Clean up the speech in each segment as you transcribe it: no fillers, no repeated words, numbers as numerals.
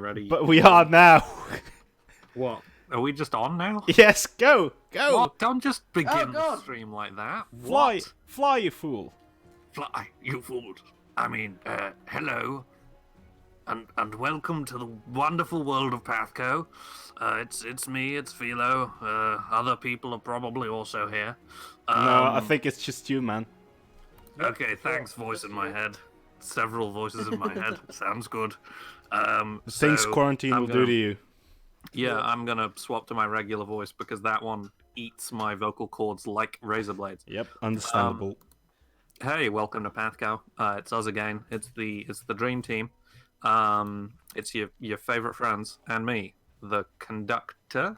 ready. But we are now. What? Are we just on now? Yes, go! What? Don't just begin the God. stream like that. Fly! What? Fly, you fool! Fly, you fools. I mean, hello. And welcome to the wonderful world of PATHCO. It's me, it's Philo. Other people are probably also here. No, I think it's just you, man. Okay, thanks, voice in my head. Several voices in my head. Sounds good. Things So quarantine I'm will gonna, do to you. Yeah, I'm gonna swap to my regular voice because that one eats my vocal cords like razor blades. Yep, understandable. Hey, welcome to PATHCO. It's us again. It's the dream team. It's your favorite friends and me, the conductor.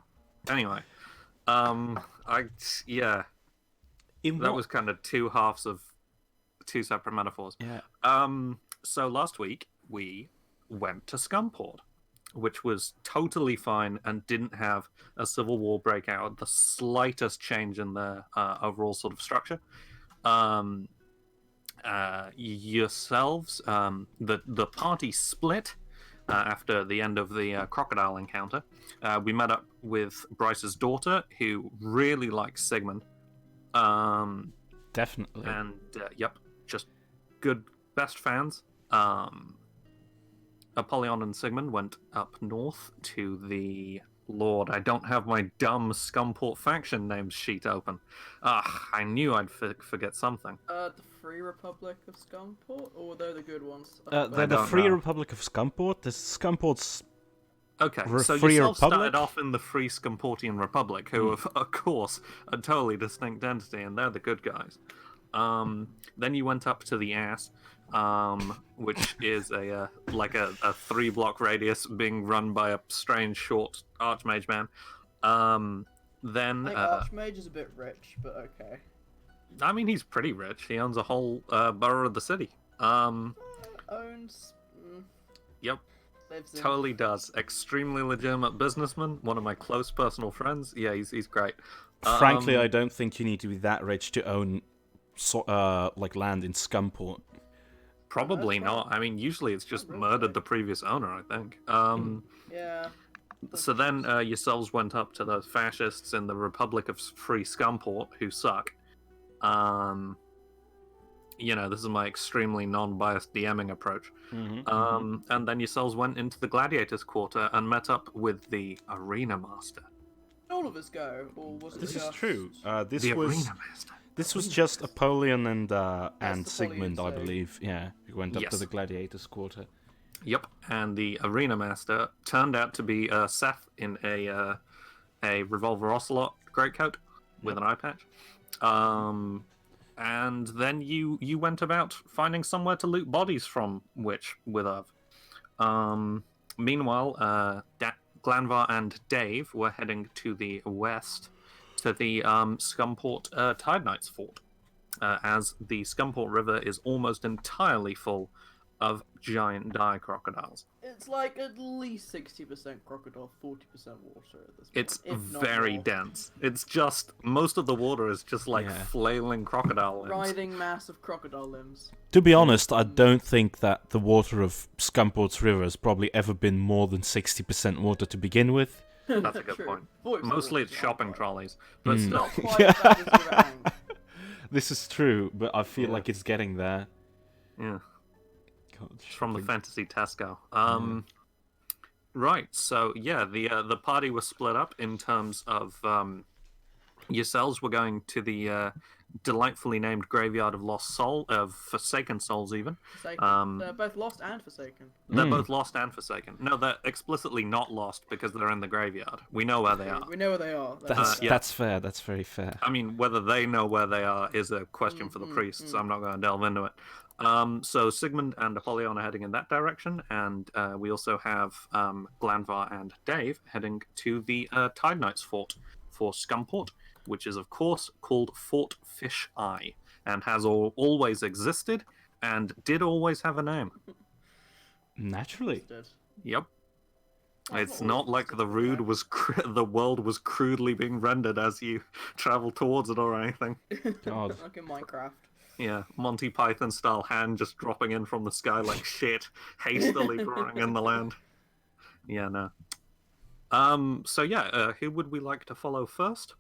Anyway, that was kind of two halves of two separate metaphors. Yeah. So last week we went to Scumport, which was totally fine and didn't have a civil war break out, the slightest change in the overall sort of structure. Yourselves, the party split after the end of the crocodile encounter. We met up with Bryce's daughter, who really likes Sigmund. Definitely. And yep, just good best fans. Apollyon and Sigmund went up north to the Lord. I don't have my dumb Scumport faction names sheet open. I knew I'd forget something. The Free Republic of Scumport, or they're the good ones? They're the don't Free know. Republic of Scumport. The Scumport's Okay, so Free yourself Republic? started off in the Free Scumportian Republic, who, of course, a totally distinct entity, and they're the good guys. Then you went up to the ass, which is a 3-block radius being run by a strange short archmage man. Then I think Archmage is a bit rich, but okay. I mean, he's pretty rich. He owns a whole borough of the city. Owns. Yep. Lives in. Totally does. Extremely legitimate businessman. One of my close personal friends. Yeah, he's great. Frankly, I don't think you need to be that rich to own land in Scumport. Probably not. I mean, usually it's just murdered the previous owner, I think. Yeah. So then yourselves went up to those fascists in the Republic of Free Scumport, who suck. This is my extremely non-biased DMing approach. And then yourselves went into the Gladiators Quarter and met up with the Arena Master. All of us go, or was it This is just... true. The Arena Master. This was just Apollyon and the Sigmund, I Apollyon, believe. Yeah, we went up to Yes. the Gladiators Quarter. Yep, and the Arena Master turned out to be Seth in a Revolver Ocelot greatcoat with an eye patch. And then you went about finding somewhere to loot bodies from, with Irv. Meanwhile, Glanvar and Dave were heading to the west to the Scumport Tide Knights Fort, as the Scumport River is almost entirely full of giant dire crocodiles. It's like at least 60% crocodile, 40% water at this point. It's if not very more. dense. It's just, most of the water is just like Yeah. flailing crocodile limbs. Writhing mass of crocodile limbs. To be honest, I don't think that the water of Scumport's river has probably ever been more than 60% water to begin with. That's a good True. point. 40% Mostly it's water's shopping not trolleys, but still. Not quite as bad as you're at. This is true, but I feel Yeah. like it's getting there. Yeah. God, It's from the shopping. fantasy Tesco. Right, so yeah, the party was split up in terms of yourselves were going to the delightfully named Graveyard of Lost Soul, of Forsaken Souls even. Forsaken. They're both lost and forsaken. They're both lost and forsaken. No, they're explicitly not lost because they're in the graveyard. We know where they are. We know where they are. That's yeah. that's fair. That's very fair. I mean, whether they know where they are is a question for the priests. I'm not going to delve into it. So Sigmund and Apollyon are heading in that direction, and we also have Glanvar and Dave heading to the Tide Knights Fort for Scumport, which is, of course, called Fort Fish Eye, and has always existed, and did always have a name. Naturally. Yep. That's It's not not always like the rude was the world was crudely being rendered as you travel towards it or anything. God. Like in Minecraft. Yeah, Monty Python style hand just dropping in from the sky like shit, hastily drawing in the land. Yeah, no. So yeah, who would we like to follow first?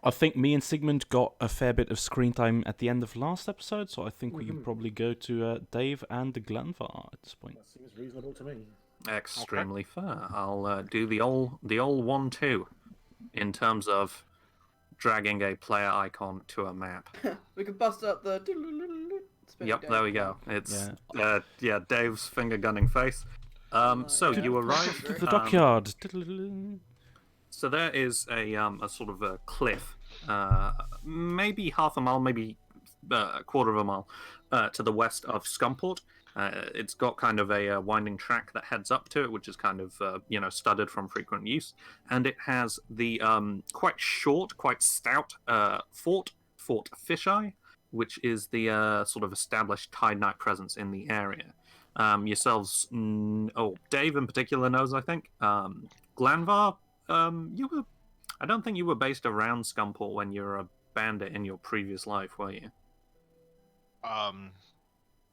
I think me and Sigmund got a fair bit of screen time at the end of last episode, so I think we can probably go to Dave and the Glenvar at this point. That seems reasonable to me. Extremely fair. I'll do the old 1-2 in terms of dragging a player icon to a map. We can bust out the. Yep, there we go. It's Yeah. Dave's finger gunning face. So yeah. you arrive To the dockyard. So there is a sort of a cliff, maybe half a mile, maybe a quarter of a mile to the west of Scumport. It's got kind of a winding track that heads up to it, which is kind of studded from frequent use, and it has the quite short, quite stout Fort Fisheye, which is the sort of established Tide Knight presence in the area. Yourselves, Dave in particular knows, I think. Glanvar, I don't think you were based around Scumport when you were a bandit in your previous life, were you?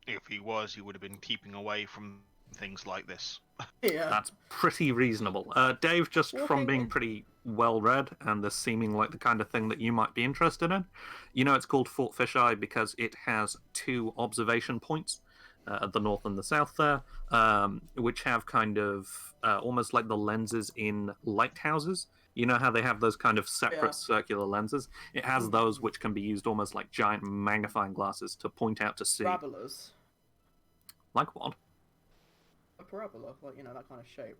If he was, he would have been keeping away from things like this. Yeah. That's pretty reasonable. Dave, just from being in. pretty well read and this seeming like the kind of thing that you might be interested in, it's called Fort Fisheye because it has 2 observation points at the north and the south there, which have kind of almost like the lenses in lighthouses. You know how they have those kind of separate circular lenses? It has those which can be used almost like giant magnifying glasses to point out to sea. Parabolas. Like what? A parabola, like that kind of shape.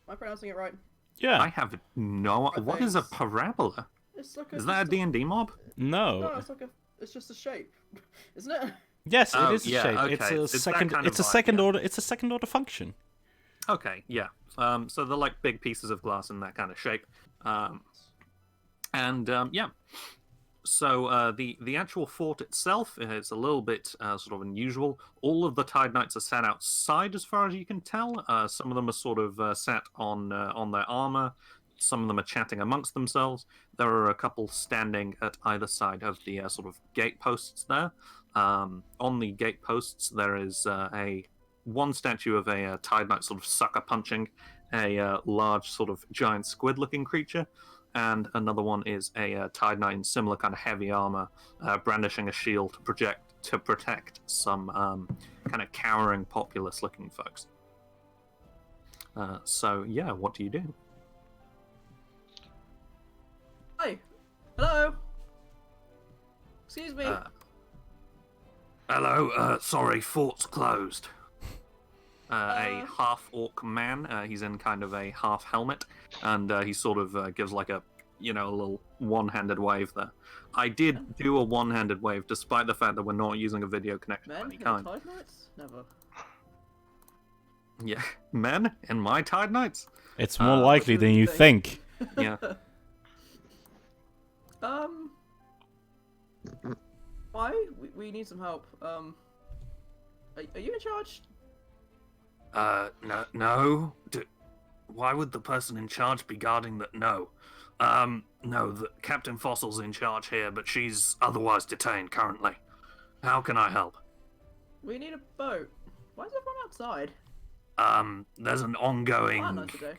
Am I pronouncing it right? Yeah. I have no. What is a parabola? It's like Is that a D&D mob? No, No. it's just a shape, isn't it? Yes, Oh, it is a yeah, shape. okay. It's a It's that second. kind of It's a vibe, second yeah. order. It's a second order function. Okay, yeah. So they're like big pieces of glass in that kind of shape. So the actual fort itself is a little bit sort of unusual. All of the Tide Knights are sat outside, as far as you can tell. Some of them are sort of sat on their armor. Some of them are chatting amongst themselves. There are a couple standing at either side of the sort of gate posts there. On the gate posts, there is one statue of a Tide Knight sort of sucker punching a large sort of giant squid-looking creature, and another one is a Tide Knight in similar kind of heavy armor, brandishing a shield to protect some kind of cowering populace-looking folks. So yeah, what do you do? Hi. Hello. Excuse me. Hello, sorry, fort's closed. A half-orc man, he's in kind of a half helmet, and he sort of gives like a little one-handed wave there. I did do a one-handed wave, despite the fact that we're not using a video connection of Men any in kind. Tide Knights? Never. Yeah, men in my Tide Knights? It's more likely than you think. Yeah. Why? We need some help. Are you in charge? No. Why would the person in charge be guarding that? No. No, Captain Fossil's in charge here, but she's otherwise detained currently. How can I help? We need a boat. Why is everyone outside? There's an ongoing... Oh, no, today.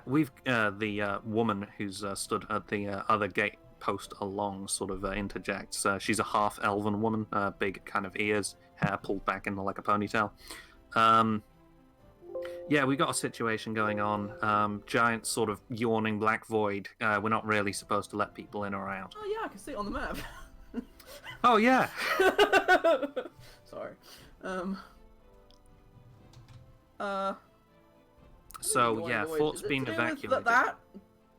We've the woman who's stood at the other gate post along sort of interjects. She's a half elven woman, big kind of ears, hair pulled back into like a ponytail. Yeah, we got a situation going on. Giant sort of yawning black void. We're not really supposed to let people in or out. Oh yeah, I can see it on the map. Oh yeah. Sorry. So yeah, fort's been evacuated. That?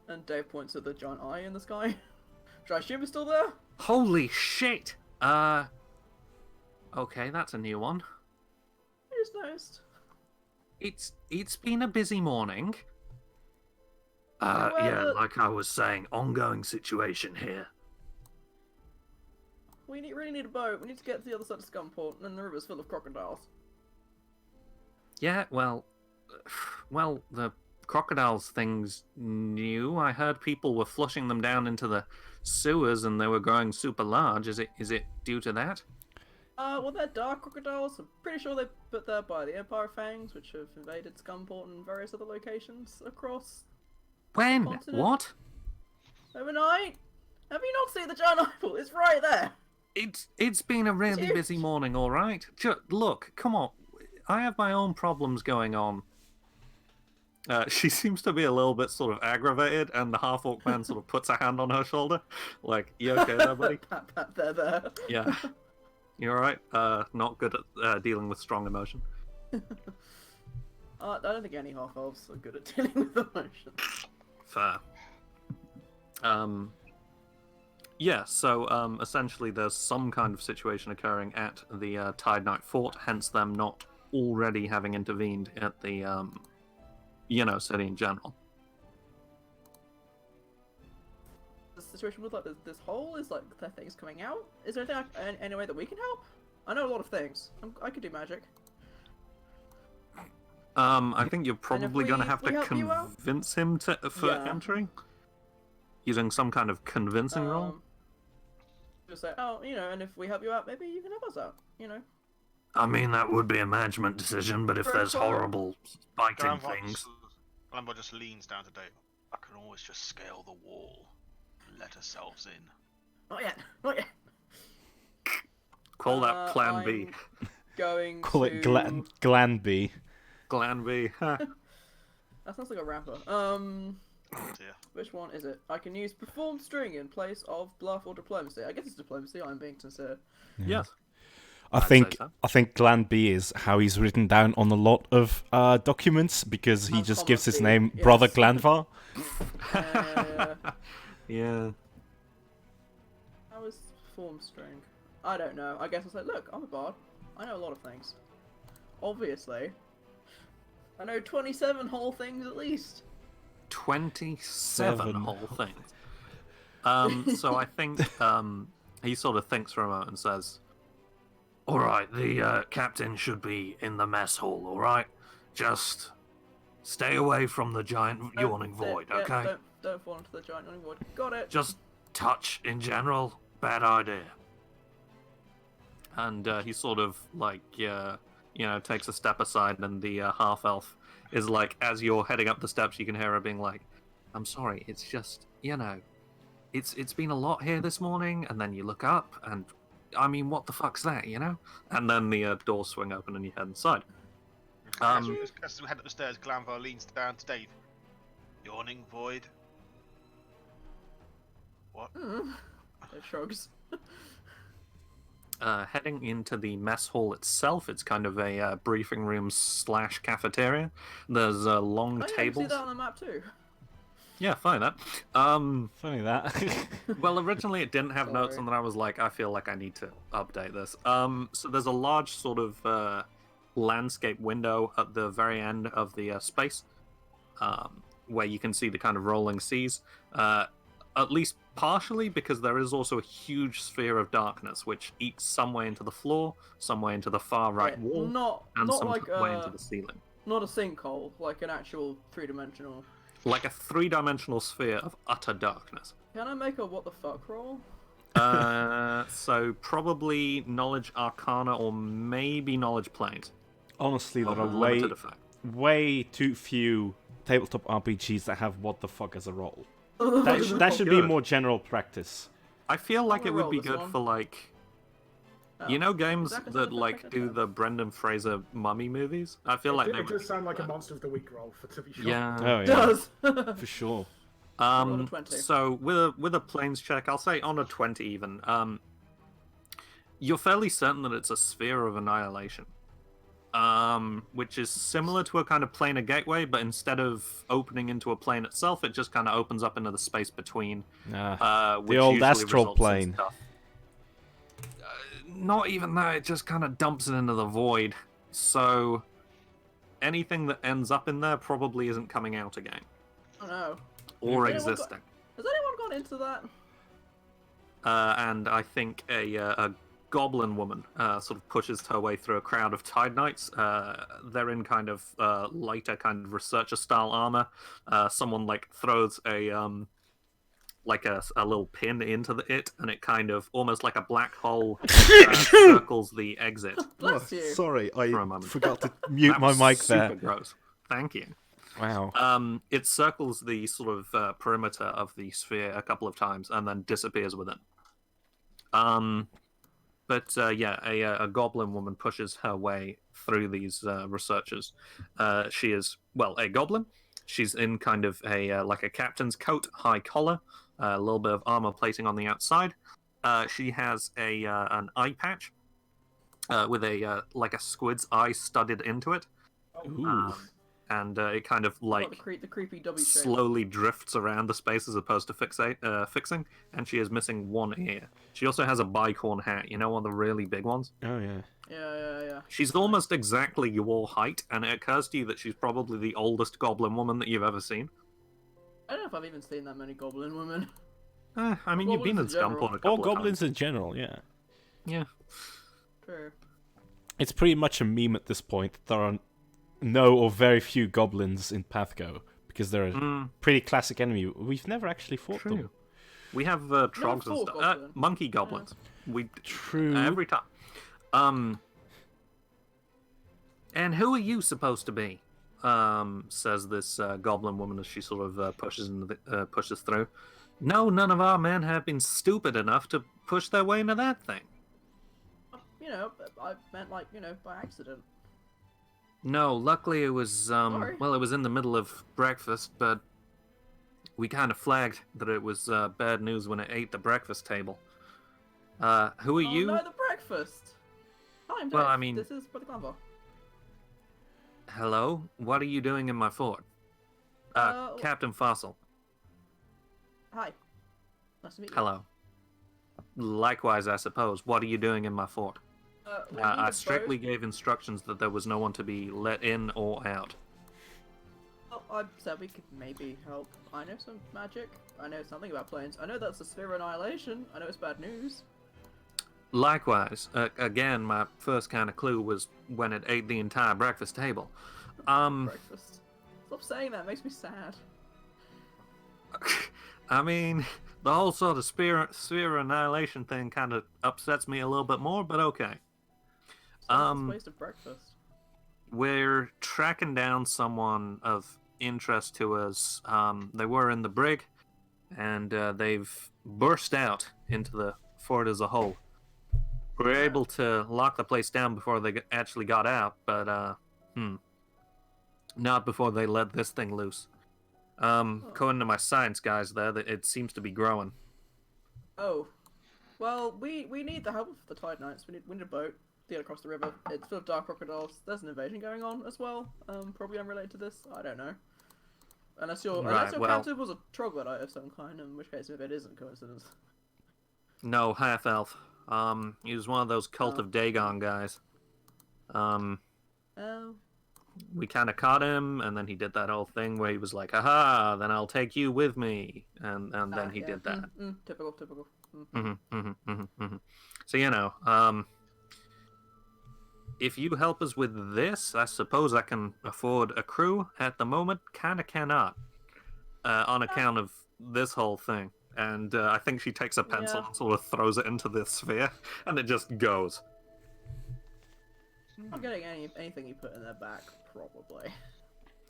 And Dave points at the giant eye in the sky. Should I assume it's still there? Holy shit! Okay, that's a new one. I just noticed. It's been a busy morning. Well, Yeah, like I was saying, ongoing situation here. We really need a boat. We need to get to the other side of Scumport, and the river's full of crocodiles. Yeah, well, the crocodiles thing's new. I heard people were flushing them down into the sewers, and they were growing super large. Is it due to that? Well, they're dark crocodiles. I'm pretty sure they're put there by the Empire Fangs, which have invaded Scumport and various other locations across When? continent. What? overnight. Have you not seen the giant eyeball? It's right there. It's been a really Huge. busy morning, all right. Look, come on. I have my own problems going on. She seems to be a little bit sort of aggravated, and the half-orc man sort of puts a hand on her shoulder, like, "You okay there, buddy?" Pat, pat, there. Yeah. You all right? Not good at dealing with strong emotion. I don't think any half elves are good at dealing with emotion. Fair. Yeah, so essentially there's some kind of situation occurring at the Tide Knight Fort, hence them not already having intervened at the, city in general. The situation with like this hole is like there things coming out. Is there anything any way that we can help? I know a lot of things. I could do magic. I think you're probably going to we- have we to help you out? convince him for Yeah. entering, using some kind of convincing roll. Just say, oh, and if we help you out, maybe you can help us out. I mean, that would be a management decision, but if there's horrible biting things... Glamvar just leans down to Dave. I can always just scale the wall and let ourselves in. Not yet. Not yet. Call that Plan B. I'm going Call to... it Glanby. Glan B. That sounds like a rapper. Oh dear. Which one is it? I can use performed string in place of bluff or diplomacy. I guess it's diplomacy. I'm being sincere. Yes. I I'd think say so. I think Glanby is how he's written down on a lot of documents because he And just gives his Comma B, name yes. Brother Glanvar. Yeah. How is performed string? I don't know. I guess I'll say, look, I'm a bard. I know a lot of things. Obviously. I know 27 whole things at least. 27 Seven. whole things. So I think he sort of thinks for a moment and says, "All right, the captain should be in the mess hall. All right, just stay away from the giant yawning void. Yeah, Okay, don't fall into the giant yawning void. Got it. just touch in general. Bad idea." And he sort of like takes a step aside, and the half elf is like, as you're heading up the steps, you can hear her being like, "I'm sorry, it's just it's been a lot here this morning." And then you look up, and I mean, what the fuck's that, And then the doors swing open, and you head inside. As we head up the stairs, Glamvar leans down to Dave. Yawning void. What? It shrugs. Heading into the mess hall itself, it's kind of a briefing room / cafeteria. There's long I can see tables. that on the map too. Yeah, fine that. Funny that. Well, originally it didn't have notes, Sorry. and then I was like, I feel like I need to update this. So there's a large sort of landscape window at the very end of the space, where you can see the kind of rolling seas. At least partially, because there is also a huge sphere of darkness which eats some way into the floor, some way into the far right Yeah, wall, Not and some like way into the ceiling. not a sinkhole, like an actual three-dimensional. Like a three-dimensional sphere of utter darkness. Can I make a what the fuck roll? So probably knowledge arcana or maybe knowledge planes. Honestly, there are Limited effect. way too few tabletop RPGs that have what the fuck as a role. That should be Good. more general practice. I feel like gonna it would roll be this good one. for like, Oh. games Exactly, that exactly, like exactly. do the Brendan Fraser mummy movies. I feel like they It would. does sound like a Monster of the Week role, to be sure. Yeah. Oh yeah, Does. for sure. Roll a 20. So with a planes check, I'll say on a 20 even. You're fairly certain that it's a sphere of annihilation. Which is similar to a kind of planar gateway, but instead of opening into a plane itself, it just kind of opens up into the space between. Which old usually astral results in plane. stuff. Not even that, it just kind of dumps it into the void. So anything that ends up in there probably isn't coming out again. Oh no. Or Has anyone got- existing. Has anyone gone into that? And I think a goblin woman sort of pushes her way through a crowd of Tide Knights. They're in kind of lighter kind of researcher style armor. Someone like throws a like a little pin into it, and it kind of almost like a black hole circles the exit. Bless you. Sorry, I For a moment. forgot to mute That my was mic super there. gross. Thank you. Wow. It circles the sort of perimeter of the sphere a couple of times and then disappears within. But a goblin woman pushes her way through these researchers. She is, well, a goblin. She's in kind of a like a captain's coat, high collar, a little bit of armor plating on the outside. She has an eye patch with a like a squid's eye studded into it. Ooh. And it kind of like the creepy W shape. slowly drifts around the space as opposed to fixing, and she is missing one ear. She also has a bicorn hat, you know, one of the really big ones. Oh yeah. Yeah. She's almost exactly your height, and it occurs to you that she's probably the oldest goblin woman that you've ever seen. I don't know if I've even seen that many goblin women. I mean, you've been in Goblins in general. Scunport a couple Or of goblins times. in general, yeah. Yeah. True. It's pretty much a meme at this point. There are no or very few goblins in PATHCO because they're a pretty classic enemy. We've never actually fought them. We have trogs and stuff. Monkey goblins. We True. every time. And who are you supposed to be? Says this goblin woman as she sort of pushes through. No, none of our men have been stupid enough to push their way into that thing. You know, I meant like, you know, by accident. No, luckily it was Sorry. well, it was in the middle of breakfast, but we kind of flagged that it was bad news when it ate the breakfast table. Who are you? No, the breakfast. Hi, I'm Dave. Well, I mean- This is Brother Glanville. Hello? What are you doing in my fort? Captain Fossil. Hi. Nice to meet you. Hello. Likewise, I suppose. What are you doing in my fort? We need I a strictly boat. gave instructions that there was no one to be let in or out. Oh, I said we could maybe help. I know some magic. I know something about planes. I know that's a sphere of annihilation. I know it's bad news. Likewise, again, my first kind of clue was when it ate the entire breakfast table. Breakfast. Stop saying that. It makes me sad. I mean, the whole sort of sphere of annihilation thing kind of upsets me a little bit more, but okay. It's a waste of breakfast. We're tracking down someone of interest to us. They were in the brig, and they've burst out into the fort as a whole. We were able to lock the place down before they actually got out, but not before they let this thing loose. According to my science guys there, that it seems to be growing. Oh. Well, we need the help of the Tide Knights. We need a boat to get across the river. It's full of dark crocodiles. There's an invasion going on as well. Probably unrelated to this. I don't know. Unless your captive was a troglodyte of some kind, in which case if it isn't coincidence. No, half elf. He was one of those cult of Dagon guys. Oh. We kind of caught him, and then he did that whole thing where he was like, "Aha! Then I'll take you with me," and then he did that. Typical. So you know, if you help us with this, I suppose I can afford a crew. At the moment, kind of cannot, on account of this whole thing. And I think she takes a pencil and sort of throws it into the sphere, and it just goes. I'm getting anything you put in their back, probably.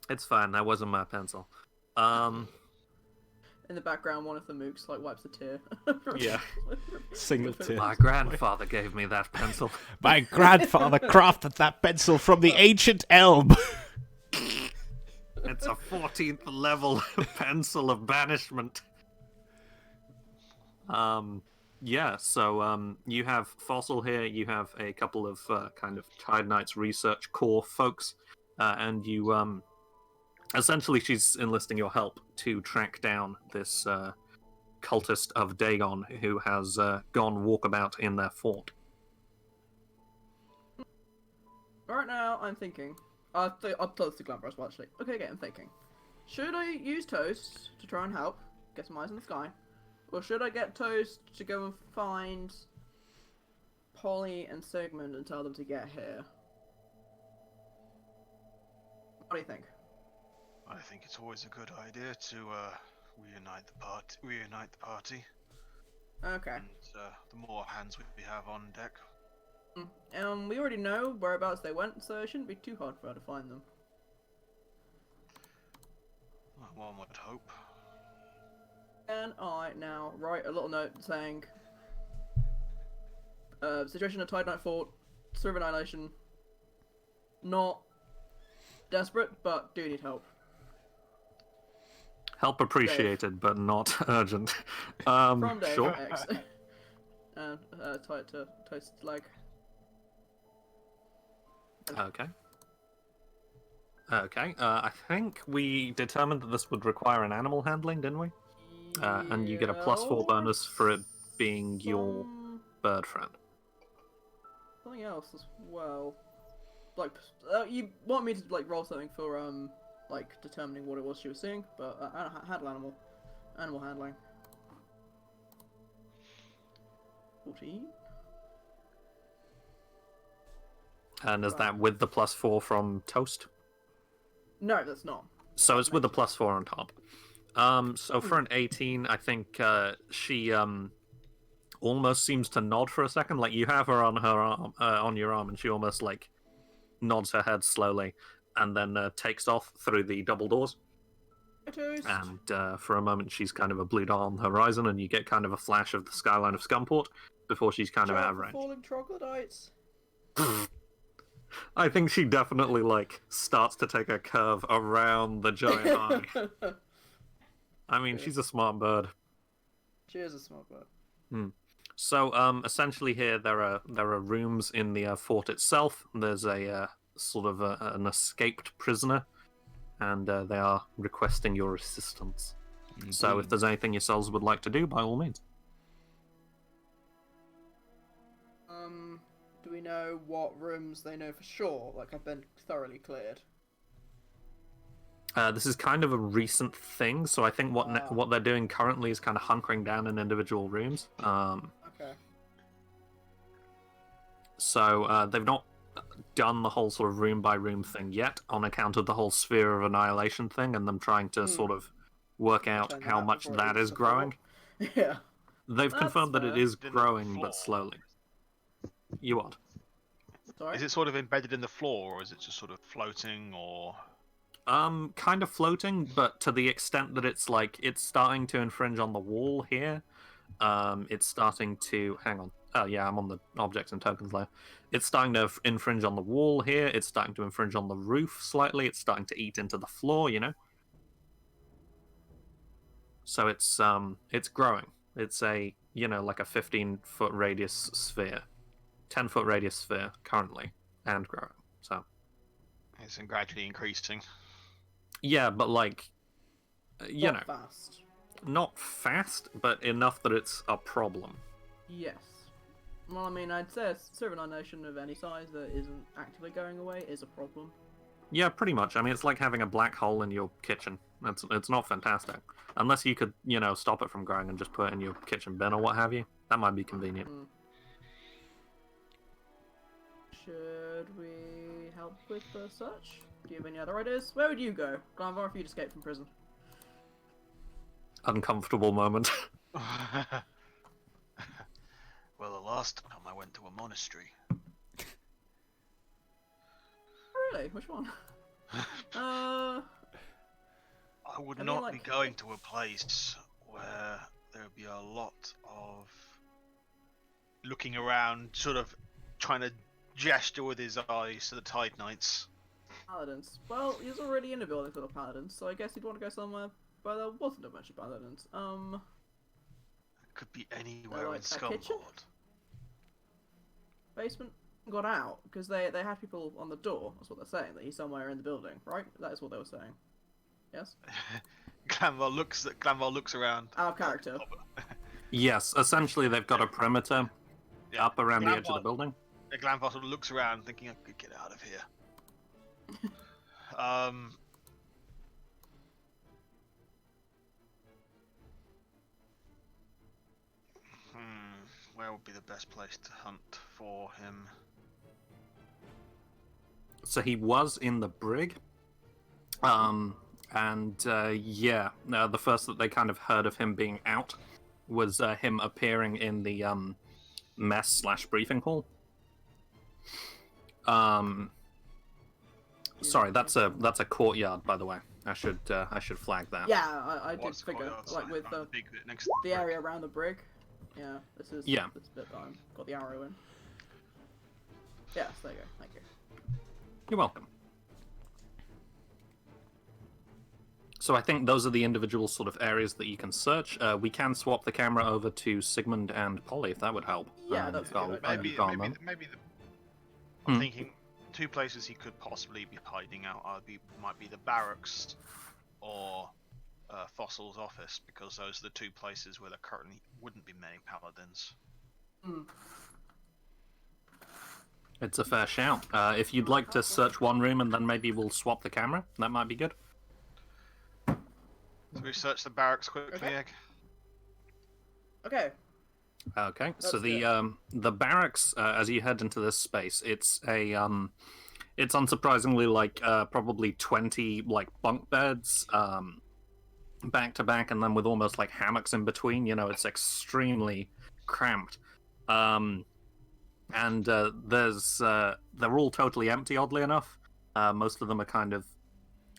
It's fine. That wasn't my pencil. In the background, one of the mooks like wipes a tear. Yeah. Single tear. My grandfather gave me that pencil. My grandfather crafted that pencil from the ancient elm. It's a 14th level pencil of banishment. So you have Fossil here, you have a couple of kind of Tide Knights research core folks, and you essentially she's enlisting your help to track down this cultist of Dagon who has gone walkabout in their fort. Right now, I'm thinking. I'll close the Glambrous, well, actually. Okay, I'm thinking. Should I use Toast to try and help, get some eyes in the sky? Or should I get Toast to go and find Polly and Sigmund and tell them to get here? What do you think? I think it's always a good idea to reunite the party. Reunite the party. Okay. And the more hands we have on deck. We already know whereabouts they went, so it shouldn't be too hard for her to find them. One would hope. And I now write a little note saying, situation at Tide Night Fort, Serve Annihilation. Not desperate, but do need help. Help appreciated, but not urgent. From Dave Sure. X. And tie it to Toast's leg. Okay. Okay. I think we determined that this would require an animal handling, didn't we? And you get a +4 bonus for it being your bird friend. Something else as well. Like, you want me to like roll something for like determining what it was she was seeing, but handle animal handling. 14. And is that with the +4 from Toast? No, that's not. So it's with the +4 on top. So for an 18, I think she almost seems to nod for a second. Like you have her arm, on your arm, and she almost like nods her head slowly, and then takes off through the double doors. Toast. And for a moment, she's kind of a blue dot on the horizon, and you get kind of a flash of the skyline of Scumport before she's kind of out of range. Falling troglodytes. I think she definitely like starts to take a curve around the giant eye. I mean, she's a smart bird. She is a smart bird. So, essentially, here there are rooms in the fort itself. There's a sort of an escaped prisoner, and they are requesting your assistance. Indeed. So, if there's anything yourselves would like to do, by all means. Do we know what rooms they know for sure? Like, have been thoroughly cleared. This is kind of a recent thing, so I think what they're doing currently is kind of hunkering down in individual rooms. Okay. So they've not done the whole sort of room by room thing yet, on account of the whole sphere of annihilation thing, and them trying to sort of work out Turn how out much before it that reaches is the growing. floor. Yeah. They've That's confirmed that it fair. is Didn't growing, floor. but slowly. You what? Sorry. Is it sort of embedded in the floor, or is it just sort of floating, or? Kind of floating, but to the extent that it's like it's starting to infringe on the wall here. It's starting to hang on. Oh yeah, I'm on the objects and tokens layer. It's starting to infringe on the wall here. It's starting to infringe on the roof slightly. It's starting to eat into the floor, you know. So it's growing. It's a like a 15-foot radius sphere, 10-foot radius sphere currently, and growing. So It's gradually increasing. yeah, but like you Not know, fast. not fast, but enough that it's a problem. Yes. Well, I mean, I'd say a server nation of any size that isn't actively going away is a problem. Yeah, pretty much. I mean, it's like having a black hole in your kitchen. It's not fantastic. Unless you could, stop it from growing and just put it in your kitchen bin or what have you. That might be convenient. Should we help with the search? Do you have any other ideas? Where would you go? Glanvar, if you'd escaped from prison. Uncomfortable moment. Well, the last time I went to a monastery. Really? Which one? I would I mean, not like- be going to a place where there would be a lot of looking around, sort of trying to gesture with his eyes to the Tide Knights. Paladins. Well, he's already in a building full of paladins, so I guess he'd want to go somewhere where there wasn't a bunch of paladins. It could be anywhere like in a kitchen? Scumport. Basement got out because they had people on the door. That's what they're saying. That he's somewhere in the building, right? That is what they were saying. Yes. Glanval looks around. Out of character. Yes, essentially they've got a perimeter Yeah. up around the edge of the Glanval- building. Glanval sort of looks around, thinking I could get out of here. Where would be the best place to hunt for him? So he was in the brig. And the first that they kind of heard of him being out was him appearing in the mess/briefing hall. Sorry, that's a courtyard, by the way. I should flag that. Yeah, I did What's figure, courtyard? like with Around the big bit next to the brick. area around the brig. Yeah, this is Yeah. this bit that I'm got the arrow in. Yes, there you go. Thank you. You're welcome. So I think those are the individual sort of areas that you can search. We can swap the camera over to Sigmund and Polly if that would help. Yeah, that's I'll- good. I'll Maybe, go on maybe, then. maybe the. Hmm. I'm thinking two places he could possibly be hiding out might be the barracks or Fossil's office, because those are the two places where there currently wouldn't be many paladins. It's a fair shout. If you'd like to search one room and then maybe we'll swap the camera, that might be good. So we search the barracks quickly, Okay. Egg. Okay. Okay, so That's the barracks, as you head into this space, it's it's unsurprisingly like probably 20 like bunk beds, back to back, and then with almost like hammocks in between. You know, it's extremely cramped. And they're all totally empty, oddly enough. Most of them are kind of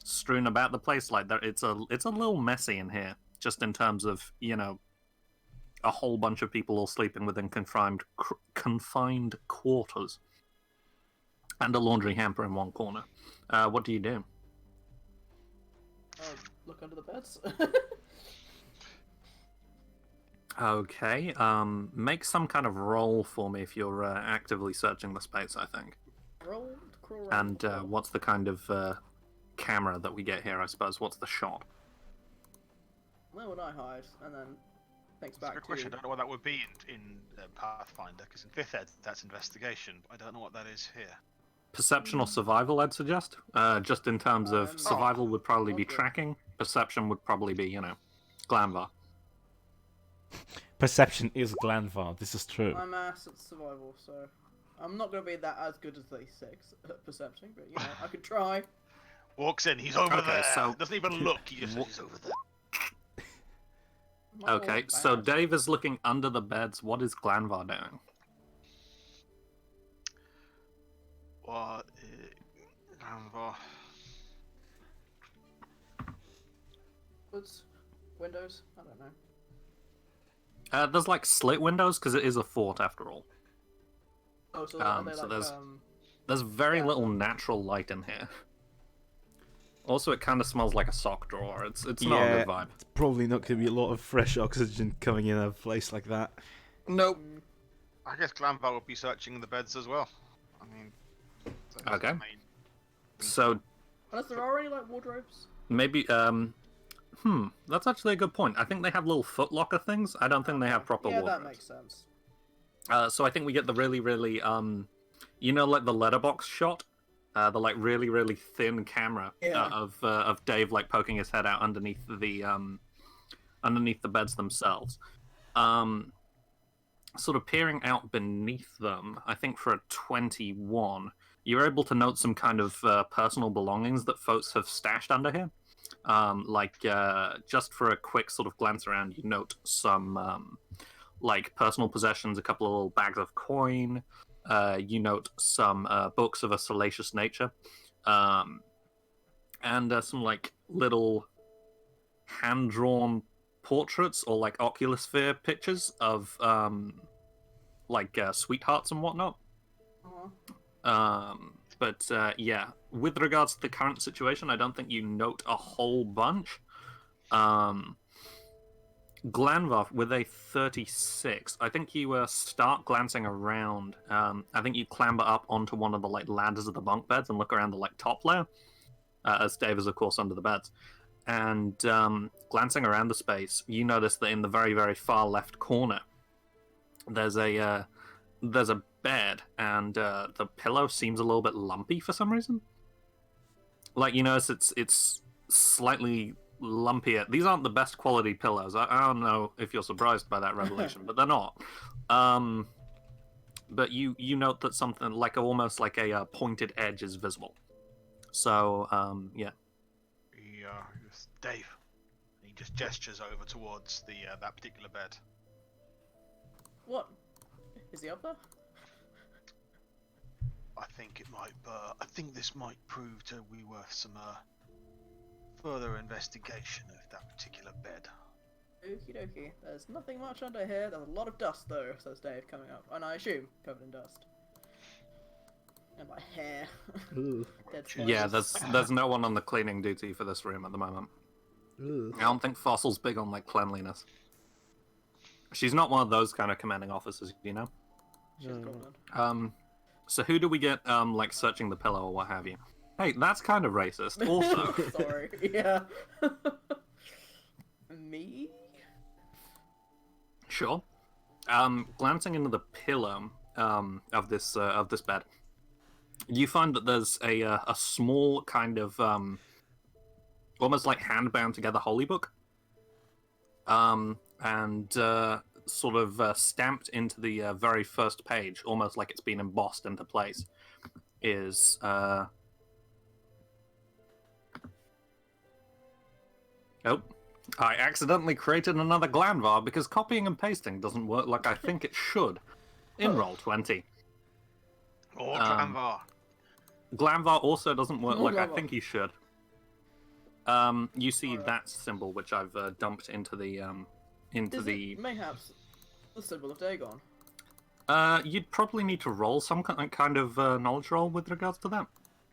strewn about the place. Like it's a little messy in here, just in terms of, you know, a whole bunch of people all sleeping within confined quarters, and a laundry hamper in one corner. What do you do? Look under the beds. Okay, make some kind of roll for me if you're actively searching the space, I think. Roll to crawl around. And what's the kind of camera that we get here, I suppose? What's the shot? Where would I hide? And then thanks That's a back good to question. I don't know what that would be in Pathfinder, because in 5th Ed that's investigation, but I don't know what that is here. Perception or survival, I'd suggest. Just in terms of survival would probably be okay. tracking. Perception would probably be, you know, Glanvar. Perception is Glanvar. This is true. I'm ass at survival, so I'm not going to be that as good as they six at perception, but you know, I could try. Walks in, he's over Okay, there. so- Doesn't even look. He just says he's over there. Not all Okay, bad. so Dave is looking under the beds. What is Glanvar doing? What? Granvar. Woods, windows. I don't know. There's like slit windows because it is a fort after all. Oh, so are they so like there's very Yeah. little natural light in here. Also, it kind of smells like a sock drawer. It's not a good vibe. It's probably not going to be a lot of fresh oxygen coming in a place like that. Nope. I guess Glanvar would be searching the beds as well. I mean, that's the Okay. main- So Unless there are any like wardrobes. maybe that's actually a good point. I think they have little footlocker things. I don't think they have proper Yeah, wardrobes. that makes sense. So I think we get the really you know, like the letterbox shot, the like really thin camera Yeah. of Dave like poking his head out underneath the beds themselves. Sort of peering out beneath them, I think for a 21, you're able to note some kind of personal belongings that folks have stashed under here. Just for a quick sort of glance around, you note some like personal possessions, a couple of little bags of coin. You note some books of a salacious nature, and some like little hand-drawn portraits or like Oculus Sphere pictures of sweethearts and whatnot. Uh-huh. Yeah, with regards to the current situation, I don't think you note a whole bunch. Glanvar with a 36. I think you start glancing around. I think you clamber up onto one of the like ladders of the bunk beds and look around the like top layer, as Dave is of course under the beds. And glancing around the space, you notice that in the very far left corner, there's a bed, and the pillow seems a little bit lumpy for some reason. Like, you notice it's slightly lumpier. These aren't the best quality pillows. I don't know if you're surprised by that revelation, but they're not. But you note that something like almost like a pointed edge is visible. So yeah. Dave. He just gestures over towards the that particular bed. What? Is he up there? I think it might. I think this might prove to be worth some further investigation of that particular bed. Okie dokie. There's nothing much under here. There's a lot of dust, though, says Dave, coming up. And I assume covered in dust. And my hair. Ooh. Dead Yeah, spiders. there's no one on the cleaning duty for this room at the moment. Ooh. I don't think Fossil's big on like cleanliness. She's not one of those kind of commanding officers, you know. She's a goblin. So who do we get like searching the pillow or what have you? Hey, that's kind of racist. Also, Sorry. Yeah. Me? sure. Glancing into the pillow of this bed, you find that there's a small kind of almost like hand bound together holy book, and sort of stamped into the very first page, almost like it's been embossed into place, is oh, I accidentally created another Glanvar because copying and pasting doesn't work like I think it should in Roll20. Or Glanvar. Glanvar also doesn't work More like I Glanvar. think he should. You see that symbol, which I've dumped into the Is it mayhaps the symbol of Dagon? You'd probably need to roll some kind of knowledge roll with regards to that.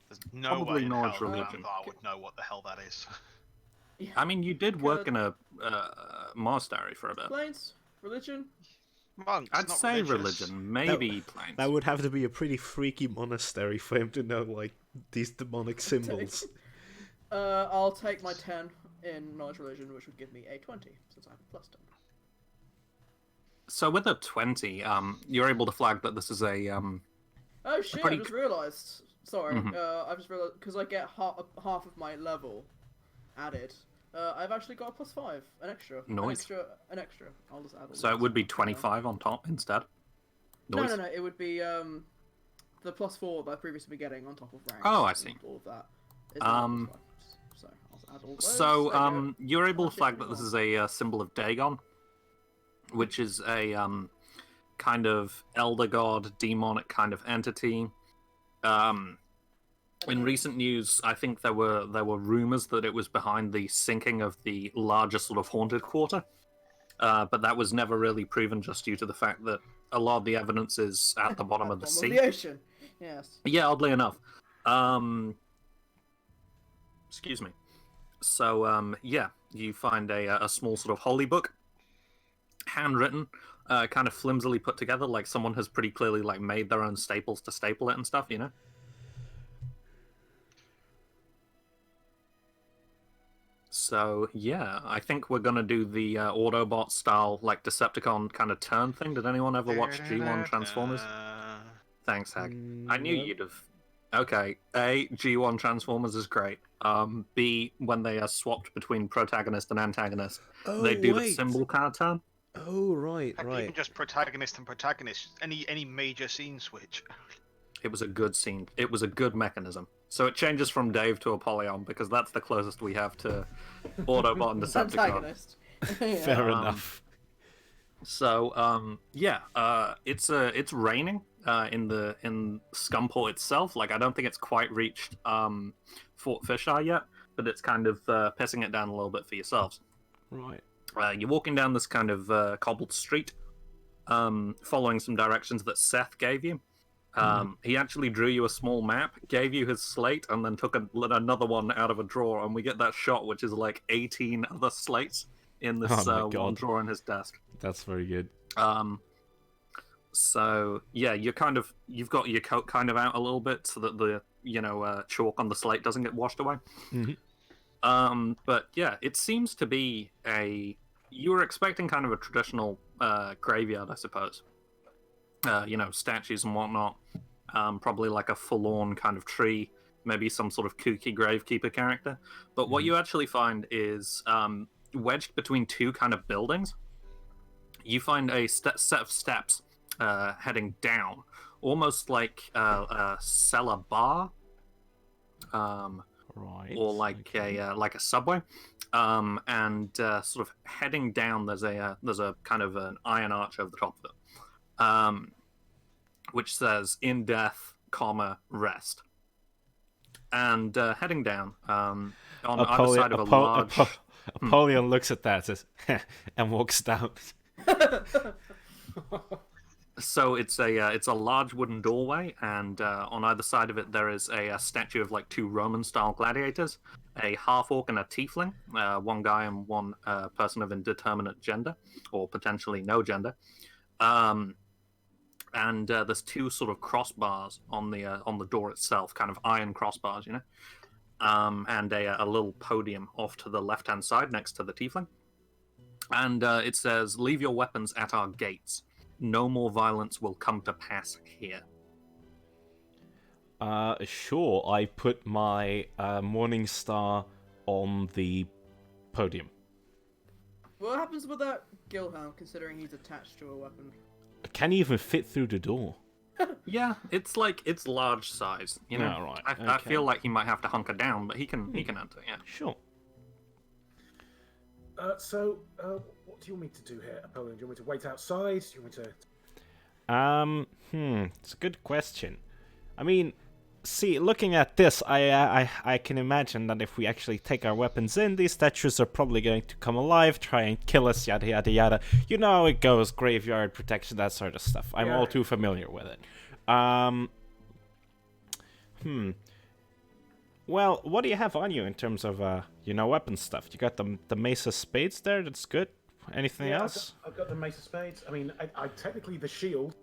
There's no Probably way in hell knowledge that religion. Glanvar would know what the hell that is. Yeah. I mean, you did work in a monastery for a bit. Planes? Religion? Monks, I'd not say religious. religion, maybe planes. That would have to be a pretty freaky monastery for him to know, like, these demonic symbols. I'll take my 10 in knowledge religion, which would give me a 20, since I have a plus 10. So with a 20, you're able to flag that this is a Oh shit, pretty I just realised. Sorry, Mhm. I just realised, because I get half of my level added, I've actually got a plus 5, an extra. Nice. An extra. I'll just add all so it those. would be 25 on top instead. Noise. No, it would be, the plus 4 that I've previously been getting on top of ranks. Oh, I see. and all of that. Is now plus 5. So, I'll add all those. So There you go. you're able to That's it, flag that this is a symbol of Dagon, which is a kind of elder god, demonic kind of entity. In recent news, I think there were rumors that it was behind the sinking of the larger sort of haunted quarter, but that was never really proven, just due to the fact that a lot of the evidence is at the bottom of the sea. the ocean. Yes. Yeah, oddly enough. Excuse me. So, yeah, you find a small sort of holy book, handwritten, kind of flimsily put together, like someone has pretty clearly like made their own staples to staple it and stuff, you know? So, yeah, I think we're gonna do the Autobot style, like Decepticon kind of turn thing. Did anyone ever watch G1 Transformers? Thanks, Hag. I knew No. you'd have. Okay, A, G1 Transformers is great. B, when they are swapped between protagonist and antagonist, Oh, they do the wait. symbol kind of turn. Oh, right, Heck, right. even just protagonist and protagonist, any major scene switch. It was a good scene. It was a good mechanism. So it changes from Dave to Apollyon because that's the closest we have to Autobot and Decepticon. Antagonist. Yeah. Fair enough. So yeah, it's raining in Scumport itself. Like I don't think it's quite reached Fort Fisheye yet, but it's kind of pissing it down a little bit for yourselves. Right. You're walking down this kind of cobbled street, following some directions that Seth gave you. He actually drew you a small map, gave you his slate, and then took another one out of a drawer, and we get that shot, which is like 18 other slates in this Oh my one God. drawer in his desk. That's very good. So yeah, you've got your coat kind of out a little bit so that the chalk on the slate doesn't get washed away. Mhm. But yeah, it seems to be you were expecting kind of a traditional graveyard, I suppose. Statues and whatnot. Probably like a forlorn kind of tree, maybe some sort of kooky gravekeeper character. But what you actually find is wedged between two kind of buildings. You find a set of steps heading down, almost like a cellar bar. Right. or like a subway, and sort of heading down. There's a kind of an iron arch over the top of it, which says "In death, comma rest." And heading down on either side of a large. Apollyon looks at that and walks down. So it's a large wooden doorway, and on either side of it there is a statue of like two Roman-style gladiators, a half-orc and a tiefling, one guy and one person of indeterminate gender, or potentially no gender. And there's two sort of crossbars on the door itself, kind of iron crossbars, and a little podium off to the left-hand side next to the tiefling. And it says, "Leave your weapons at our gates. No more violence will come to pass here." Sure. I put my Morning Star on the podium. What happens with that Gilhelm, considering he's attached to a weapon? Can he even fit through the door? Yeah, it's large size, Oh, right. I Okay. feel like he might have to hunker down, but he can enter. Yeah. Sure. So, what do you want me to do here, Apollyon? Do you want me to wait outside? Do you want me to... It's a good question. I mean, see, looking at this, I can imagine that if we actually take our weapons in, these statues are probably going to come alive, try and kill us, yada yada yada. You know how it goes, graveyard protection, that sort of stuff. I'm all too familiar with it. Well, what do you have on you in terms of, weapon stuff? You got the Mace of Spades there, that's good. Anything else? I've got the Mace of Spades. I mean, I technically the shield.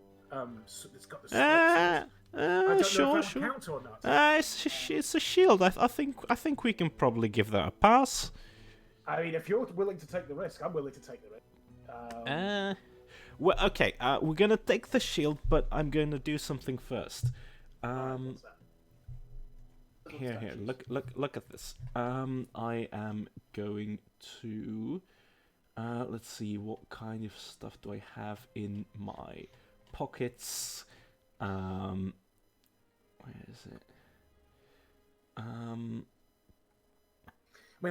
So it's got the slits. I don't Sure, know if that sure. counts or not. It's a shield. I think we can probably give that a pass. I mean, if you're willing to take the risk, I'm willing to take the risk. Well, okay. We're gonna take the shield, but I'm gonna do something first. What's that? Here. Look at this. I am going to. Let's see. What kind of stuff do I have in my pockets? Where is it? I mean,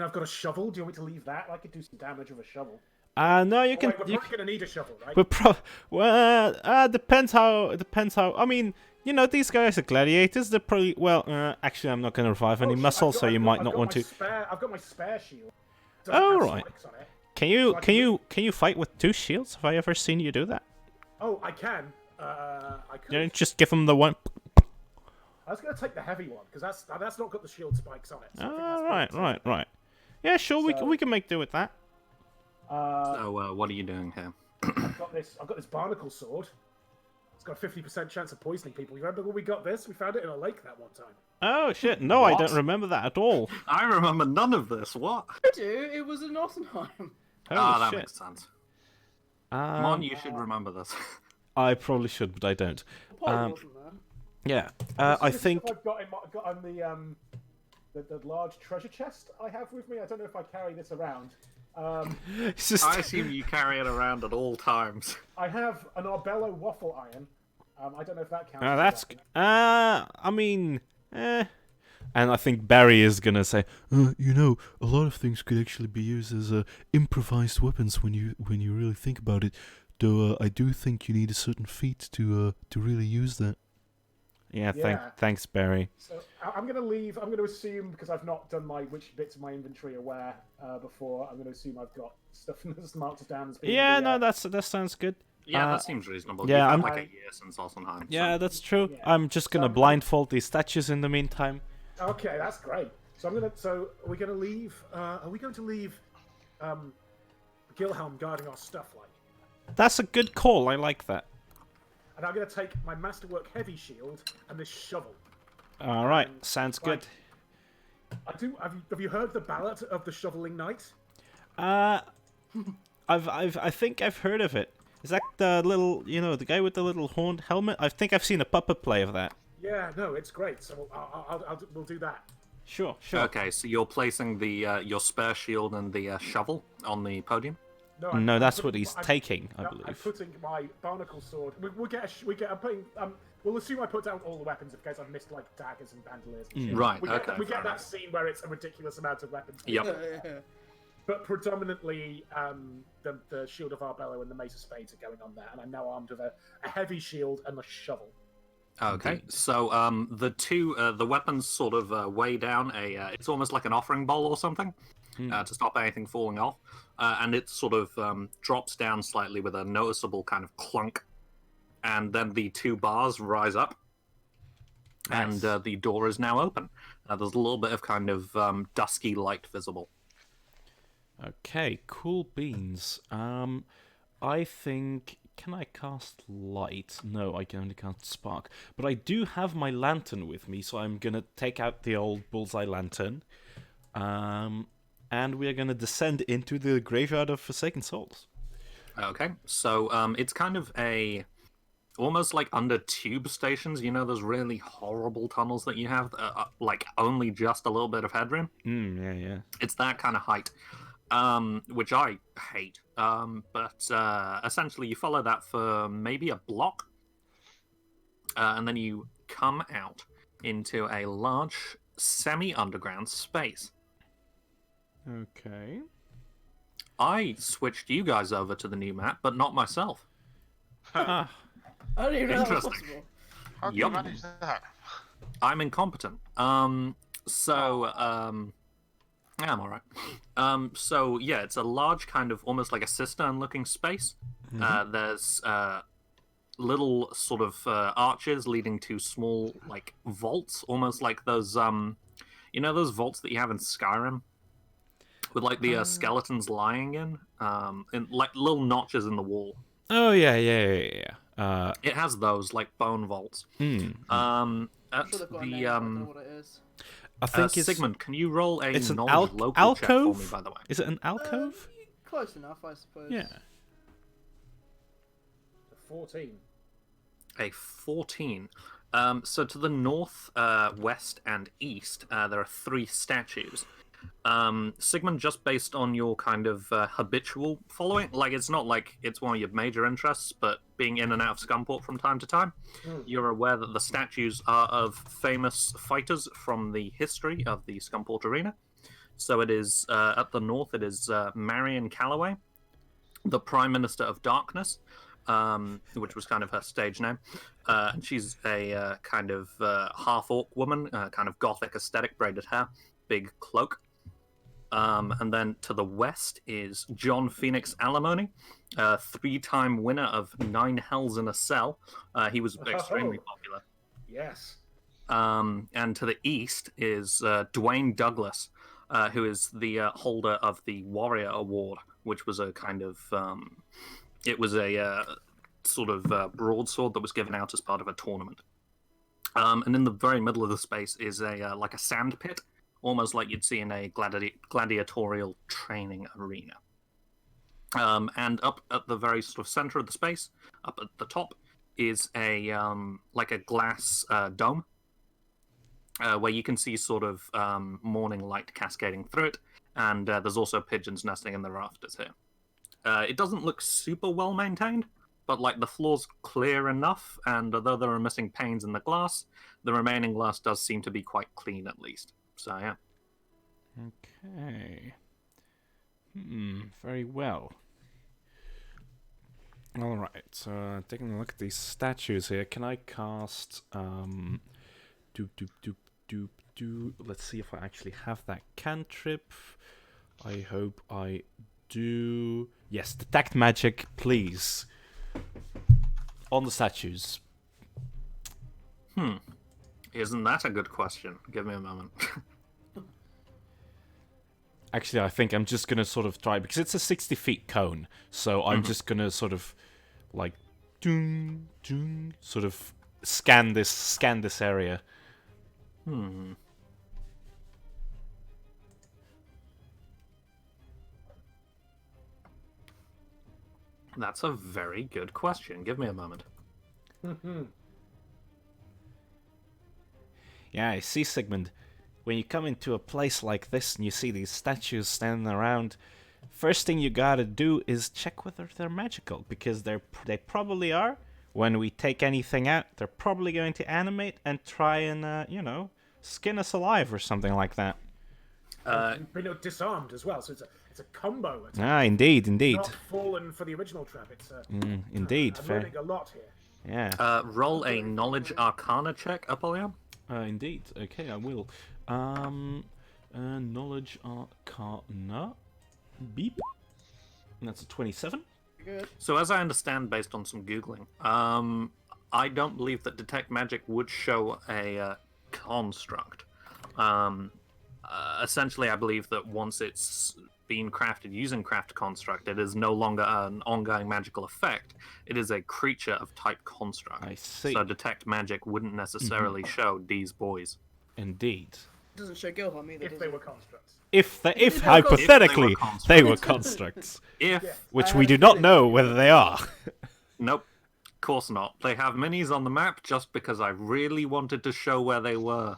I've got a shovel. Do you want me to leave that? I could do some damage with a shovel. No, you can. Wait, we're probably gonna need a shovel, right? Depends how. I mean, these guys are gladiators. They're probably actually, I'm not going to revive any muscle, so you might not want to. I've got my spare shield. Oh, right. Can you fight with two shields? Have I ever seen you do that? Oh, I can. I could. Just give them the one. I was going to take the heavy one because that's not got the shield spikes on it. So Right. Yeah, sure. We can make do with that. So, what are you doing here? I've got this barnacle sword. It's got a 50% chance of poisoning people. You remember when we got this? We found it in a lake that one time. Oh shit! No, I don't remember that at all. I remember none of this. What? I do. It was in Nottingham. That Shit. makes sense. Come on, you should remember this. I probably should, but I don't. Probably wasn't there. Yeah. I This is think. what I've got on the large treasure chest I have with me. I don't know if I carry this around. It's just... I assume you carry it around at all times. I have an Arbello waffle iron. I don't know if that counts. That's. I mean. And I think Barry is gonna say, a lot of things could actually be used as improvised weapons when you really think about it. Though I do think you need a certain feat to really use that. Yeah, thanks, Barry. So I'm going to leave. I'm going to assume, because I've not done which bits of my inventory are where before, I'm going to assume I've got stuff that's marked down as being... that sounds good. Yeah, that seems reasonable. Yeah, You've had like a year since Altenheim. Yeah, so. that's true. Yeah. I'm just gonna blindfold these statues in the meantime. Okay, that's great. So are we going to leave... are we going to leave Gilhelm guarding our stuff, like? That's a good call. I like that. And I'm going to take my Masterwork Heavy Shield and this shovel. All right, sounds good. Have you heard the ballad of the Shoveling Knight? I think I've heard of it. Is that the little, the guy with the little horned helmet? I think I've seen a puppet play of that. Yeah, no, it's great. So we'll do that. Sure. Okay, so you're placing the your spare shield and the shovel on the podium. No, that's what he's taking, I believe. I'm putting my barnacle sword. I'm We'll assume I put down all the weapons in case I've missed like daggers and bandoliers. And shit. Right, We okay, get fair that enough. scene where it's a ridiculous amount of weapons. Yep. But predominantly, the Shield of Arbello and the Mace of Spades are going on there, and I'm now armed with a heavy shield and a shovel. Okay, so the weapons sort of weigh down it's almost like an offering bowl or something to stop anything falling off, and it sort of drops down slightly with a noticeable kind of clunk, and then the two bars rise up, and the door is now open. There's a little bit of kind of dusky light visible. Okay, cool beans. I think... Can I cast light? No, I can only cast spark. But I do have my lantern with me, so I'm gonna take out the old bullseye lantern. And we're gonna descend into the graveyard of Forsaken Souls. Okay, so it's kind of almost like under tube stations. You know those really horrible tunnels that you have, like only just a little bit of headroom? Yeah. It's that kind of height. Which I hate. But essentially you follow that for maybe a block, and then you come out into a large semi-underground space. Okay. I switched you guys over to the new map, but not myself. Ah, I don't even know that was Interesting. possible. How do you Yup. manage that? I'm incompetent. Yeah, I'm alright. So yeah, it's a large kind of almost like a cistern-looking space. There's little sort of arches leading to small like vaults, almost like those you know those vaults that you have in Skyrim, with like the skeletons lying in like little notches in the wall. oh, yeah. It has those like bone vaults. At I'm sure they've got a name, but I don't know the what it is. I think it's... Sigmund, can you roll a it's an knowledge local check for me, alcove? by the way? Is it an alcove? Close enough, I suppose. Yeah. 14. A 14. So to the north, west, and east, there are 3 statues. Sigmund, just based on your kind of habitual following, like it's not like it's one of your major interests, but being in and out of Scumport from time to time, you're aware that the statues are of famous fighters from the history of the Scumport arena. So it is, at the north, it is Marion Calloway, the Prime Minister of Darkness, which was kind of her stage name. And she's a kind of half-orc woman, kind of gothic aesthetic, braided hair, big cloak. And then to the west is John Phoenix Alimony, 3-time winner of 9 Hells in a Cell. He was extremely popular. Yes. And to the east is Dwayne Douglas, who is the holder of the Warrior Award, which was a kind of... it was a sort of broadsword that was given out as part of a tournament. And in the very middle of the space is like a sand pit, almost like you'd see in a gladiatorial training arena. And up at the very sort of center of the space, up at the top, is a like a glass dome, where you can see sort of morning light cascading through it, and there's also pigeons nesting in the rafters here. It doesn't look super well maintained, but like the floor's clear enough, and although there are missing panes in the glass, the remaining glass does seem to be quite clean at least. So yeah. Okay. Very well. Alright, so taking a look at these statues here, can I cast let's see if I actually have that cantrip. I hope I do. Yes, detect magic, please. On the statues. Isn't that a good question? Give me a moment. Actually, I think I'm just gonna sort of try, because it's a 60 feet cone, so I'm just gonna sort of like sort of scan this area. That's a very good question. Give me a moment. Yeah, I see, Sigmund. When you come into a place like this and you see these statues standing around, first thing you gotta do is check whether they're magical, because they probably are, when we take anything out, they're probably going to animate and try and, skin us alive or something like that. You've been disarmed as well, so it's a combo attack. Ah, indeed. Not fallen for the original trap. It's Indeed. I'm learning a lot here. Yeah. Roll a knowledge arcana check, Apollyon. Indeed. Okay, I will. Knowledge arcana. Beep. And that's a 27. Good. So as I understand, based on some googling, I don't believe that detect magic would show a construct. Essentially, I believe that once it's been crafted using craft construct, it is no longer an ongoing magical effect. It is a creature of type construct. I see. So detect magic wouldn't necessarily show these boys. Indeed. It doesn't show Gilham either. If they were constructs. If hypothetically they were constructs, which we do not know whether they are. Nope, of course not. They have minis on the map just because I really wanted to show where they were.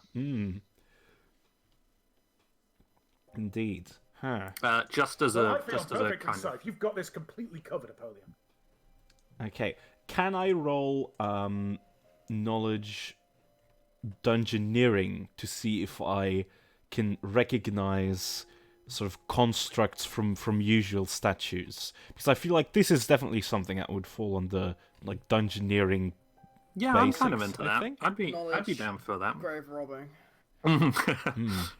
Indeed. Huh. Just as Well, a I feel kind perfectly of. safe. You've got this completely covered, Apollyon. Okay. Can I roll knowledge dungeoneering to see if I can recognize sort of constructs from usual statues? Because I feel like this is definitely something that would fall under like dungeoneering. Yeah, I'm kind of basics, into I that. think. I'd be Knowledge. down for that. Grave robbing.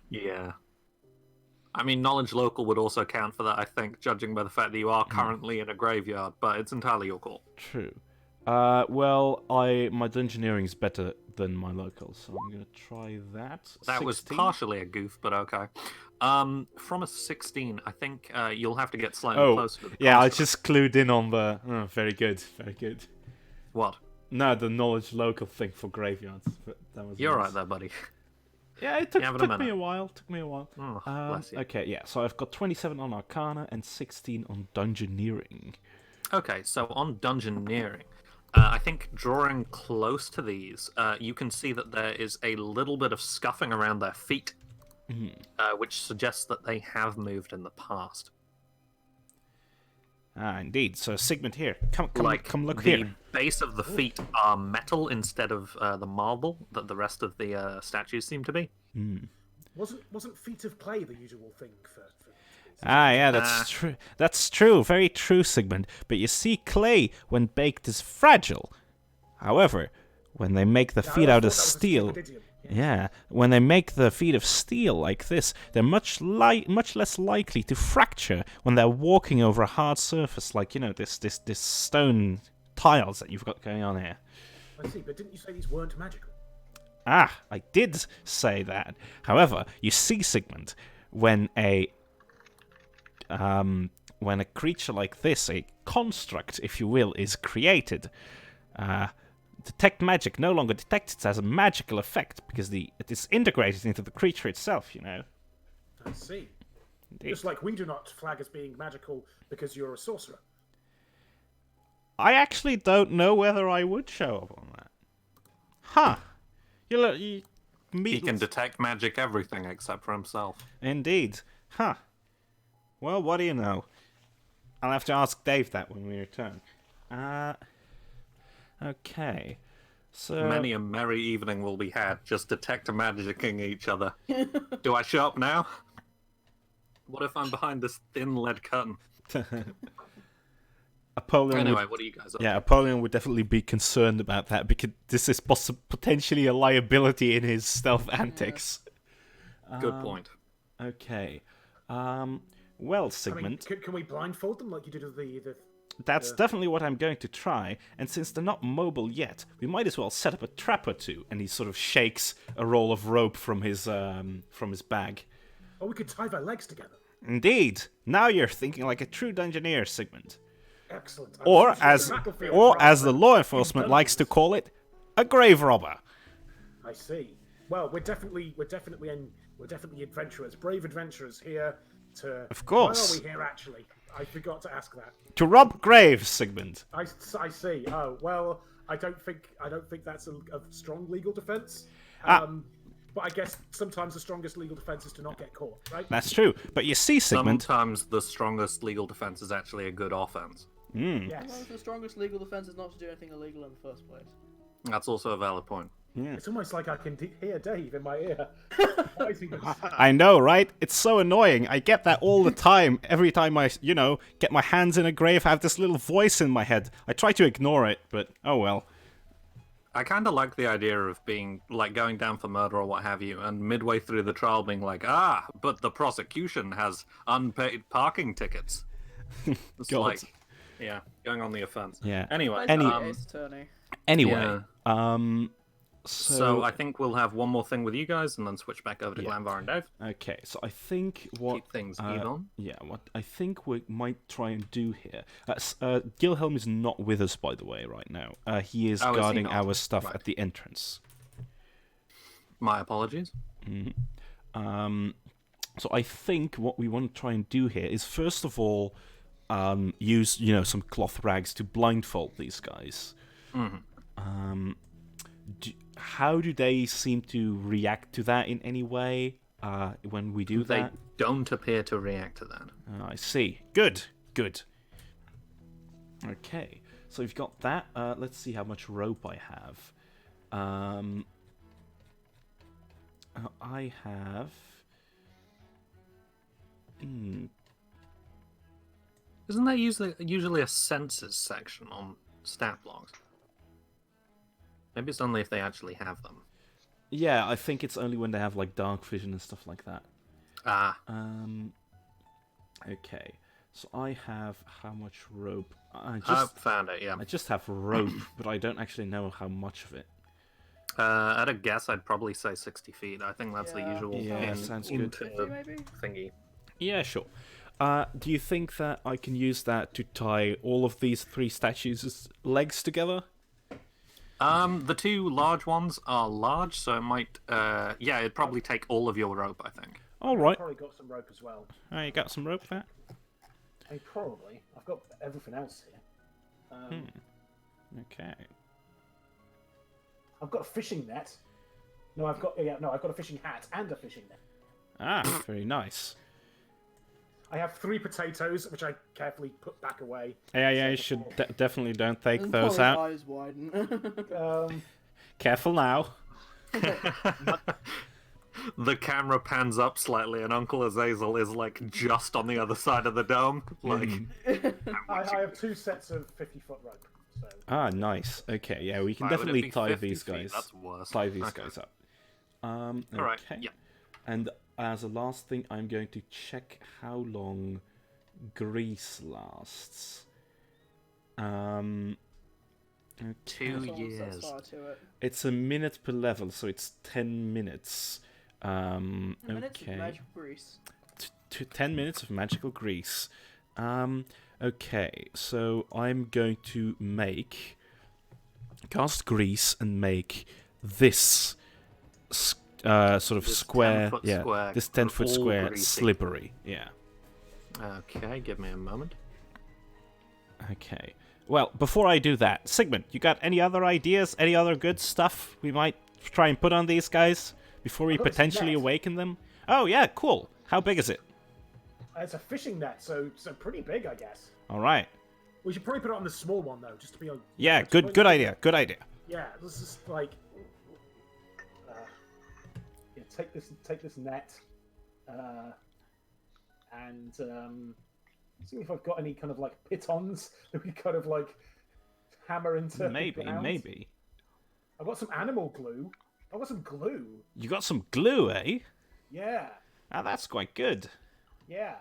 Yeah. I mean, knowledge local would also count for that, I think, judging by the fact that you are currently in a graveyard, but it's entirely your call. True. Well, my dungeoneering's better than my local, so I'm gonna try that. That 16? was partially a goof, but okay. From a 16, I think you'll have to get slightly closer to the yeah, I construct. just clued in on the... Oh, very good, very good. What? No, the knowledge local thing for graveyards. But that was You're nice. right there, buddy. Yeah, it took having a me minute. a while. Took me a while. Oh, bless you. Okay, yeah. So I've got 27 on Arcana and 16 on Dungeoneering. Okay, so on Dungeoneering, I think drawing close to these, you can see that there is a little bit of scuffing around their feet, which suggests that they have moved in the past. Ah, indeed. So Sigmund here, come look the here. base of the feet are metal instead of the marble that the rest of the statues seem to be. Wasn't feet of clay the usual thing for Ah, yeah, that's true. That's true. Very true, Sigmund. But you see, clay, when baked, is fragile. However, when they make the feet out of steel, when they make the feet of steel like this, they're much less likely to fracture when they're walking over a hard surface, like this stone tiles that you've got going on here. I see, but didn't you say these weren't magical? Ah, I did say that. However, you see, Sigmund, when a creature like this, a construct, if you will, is created, detect magic no longer detects it as a magical effect because it is integrated into the creature itself, I see. Indeed. Just like we do not flag as being magical because you're a sorcerer. I actually don't know whether I would show up on that. Huh. You meet... He can detect magic everything except for himself. Indeed. Huh. Well, what do you know? I'll have to ask Dave that when we return. Okay. So... Many a merry evening will be had just detect magicking each other. Do I show up now? What if I'm behind this thin lead curtain? Apollyon Anyway, what are you guys up to? Apollyon would definitely be concerned about that because this is potentially a liability in his stealth antics. Good point. Okay. Well, Sigmund... I mean, can we blindfold them like you did with the That's definitely what I'm going to try, and since they're not mobile yet, we might as well set up a trap or two. And he sort of shakes a roll of rope from his bag. Or we could tie their legs together. Indeed. Now you're thinking like a true dungeoneer, Sigmund. Excellent. Or as the law enforcement likes to call it, a grave robber. I see. Well, we're definitely adventurers, brave adventurers here to. Of course. Why are we here actually? I forgot to ask that. To rob graves, Sigmund. I see. Oh well, I don't think that's a strong legal defense. But I guess sometimes the strongest legal defense is to not get caught, right? That's true. But you see, Sigmund. Sometimes the strongest legal defense is actually a good offense. Hmm. Yes. Well, the strongest legal defense is not to do anything illegal in the first place. That's also a valid point. It's almost like I can hear Dave in my ear. Why is he this? I know, right? It's so annoying. I get that all the time. Every time I, get my hands in a grave, I have this little voice in my head. I try to ignore it, but oh well. I kind of like the idea of being, like, going down for murder or what have you, and midway through the trial being like, but the prosecution has unpaid parking tickets. It's God. like, yeah, going on the offense. Yeah. Anyway, Ace Attorney. Anyway, yeah. so So I think we'll have one more thing with you guys, and then switch back over to Yeah. Glanvar and Dave. okay, so I think what Keep things even. yeah, what I think we might try and do here. Gilhelm is not with us, by the way, right now. He is Oh, is he guarding not? our stuff Right. at the entrance. My apologies. So I think what we want to try and do here is first of all use some cloth rags to blindfold these guys. How do they seem to react to that in any way when we do They that? don't appear to react to that. I see. Good. Okay, so we've got that. Let's see how much rope I have. I have. Isn't there usually a senses section on stat blocks? Maybe it's only if they actually have them. Yeah, I think it's only when they have like dark vision and stuff like that. Okay, so I have how much rope? I found it, yeah. I just have rope, but I don't actually know how much of it. At a guess, I'd probably say 60 feet. I think that's the Yeah. usual Yeah, sounds good. into the Maybe? thingy. Yeah, sure. Do you think that I can use that to tie all of these 3 statues' legs together? The 2 large ones are large, so it might, it'd probably take all of your rope, I think. All right. Probably got some rope as well. You got some rope there? Probably. I've got everything else here. Okay. I've got a fishing net. No, I've got a fishing hat and a fishing net. Ah, very nice. I have 3 potatoes, which I carefully put back away. Yeah, you should definitely don't take And those Paul's out. eyes widen. Careful now. The camera pans up slightly, and Uncle Azazel is, like, just on the other side of the dome. Like, I have 2 sets of 50-foot rope. So Ah, nice. Okay, yeah, we can Why would it definitely be tie 50 these feet? guys. That's worse. Tie these Okay. guys up. Alright, Okay. yeah. And as a last thing, I'm going to check how long grease lasts. Okay. 2 Someone sets years. fire to it. It's a minute per level, so it's 10 minutes. A minute of Okay. magic grease. 10 minutes of magical grease. Okay, so I'm going to cast grease and make this sort of This square, 10-foot yeah, square this 10-foot all square greasy. slippery, yeah. Okay, give me a moment. Okay. Well, before I do that, Sigmund, you got any other ideas? Any other good stuff we might try and put on these guys before we I've got this potentially net. awaken them? Oh yeah, cool. How big is it? it's a fishing net, so pretty big, I guess. All right. We should probably put it on the small one though, just to be on. Yeah, just good like- idea. Good idea. Yeah, let's just like. Take this net, and see if I've got any kind of like pitons that we kind of like hammer into. the ground. Maybe. I've got some animal glue. I've got some glue. You got some glue, eh? Yeah, Ah, that's quite good. yeah.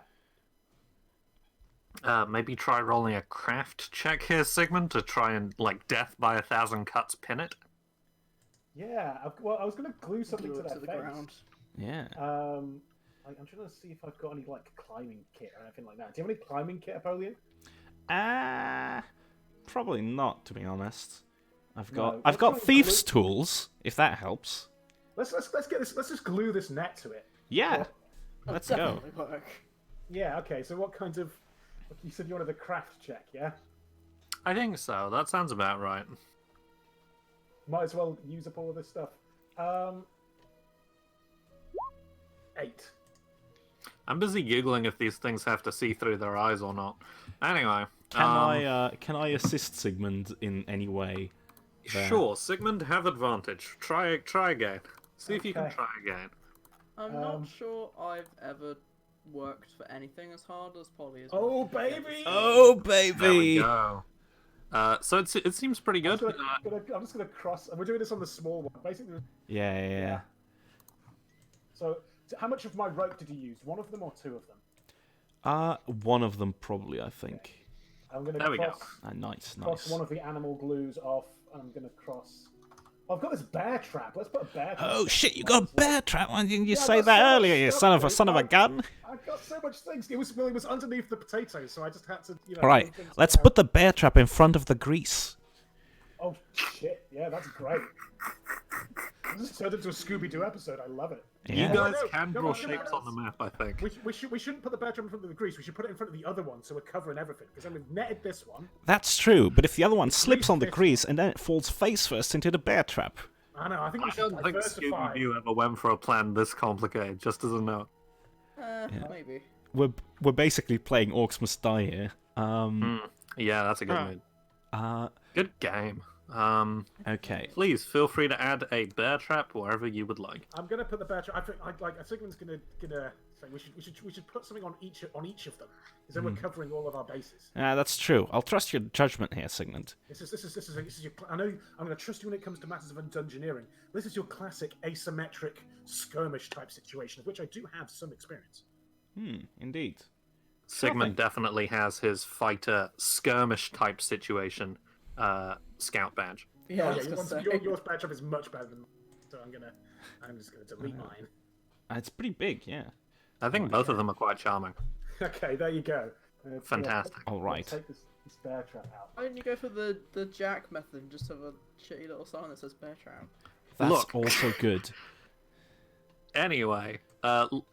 Maybe try rolling a craft check here, Sigmund, to try and, like, death by 1,000 cuts pin it. Yeah, I was gonna glue something Glue to it that to the fence. ground. Yeah. I'm trying to see if I've got any like climbing kit or anything like that. Do you have any climbing kit, Apollyon? Probably not, to be honest. I've No, got let's try thieves' and glue- tools, if that helps. Let's get this. Let's just glue this net to it. Yeah. That'll Let's go. definitely work. Yeah. Okay. So what kind of? You said you wanted a craft check, yeah? I think so. That sounds about right. Might as well use up all of this stuff. 8. I'm busy googling if these things have to see through their eyes or not. Anyway, Can I assist Sigmund in any way? there? Sure, Sigmund, have advantage. Try again. See if you can Okay. try again. I'm not sure I've ever worked for anything as hard as Polly is. Oh, baby! Oh, There we baby! go. So it seems pretty good. I'm just gonna cross. And we're doing this on the small one. Basically. Yeah. So, how much of my rope did you use? One of them or two of them? One of them probably, I think. I'm gonna There we go. cross. Nice. Cross one of the animal glues off. And I'm gonna cross. I've got this bear trap. Let's put a bear trap. Oh shit! You got a bear trap. Why didn't you Yeah, say I've got that so much earlier? You stuff, son of a dude. gun! I've got so much things. It was underneath the potatoes, so I just had to, Right. move things Let's around. put the bear trap in front of the grease. Oh shit! Yeah, that's great. This has turned into a Scooby-Doo episode. I love it. Yeah. You guys No, can no, draw no, shapes no. on the map, I think. We shouldn't put the bear trap in front of the grease. We should put it in front of the other one, so we're covering everything. Because then we've netted this one. That's true, but if the other one slips on the 350. grease and then it falls face first into the bear trap. I know. I think we I should don't think diversify. Scooby-Doo ever went for a plan this complicated, just as a note. Maybe. We're basically playing Orcs Must Die here. Yeah, that's a good mood. Good game. Okay. Please feel free to add a bear trap wherever you would like. I'm gonna put the bear trap. I think Sigmund's gonna say we should put something on each of them, because then we're covering all of our bases. That's true. I'll trust your judgment here, Sigmund. This is your. I know I'm gonna trust you when it comes to matters of dungeoneering. This is your classic asymmetric skirmish type situation, of which I do have some experience. Indeed. Sigmund definitely has his fighter skirmish type situation scout badge. Yeah, I Oh, was gonna say. yours bear trap is much better than mine, so I'm just gonna delete mine. It's pretty big, yeah. I think both of them are quite charming. Okay, there you go. Fantastic. All right. Take this bear trap out. Why don't you go for the Jack method and just have a shitty little sign that says bear trap? That's Look. also good. Anyway,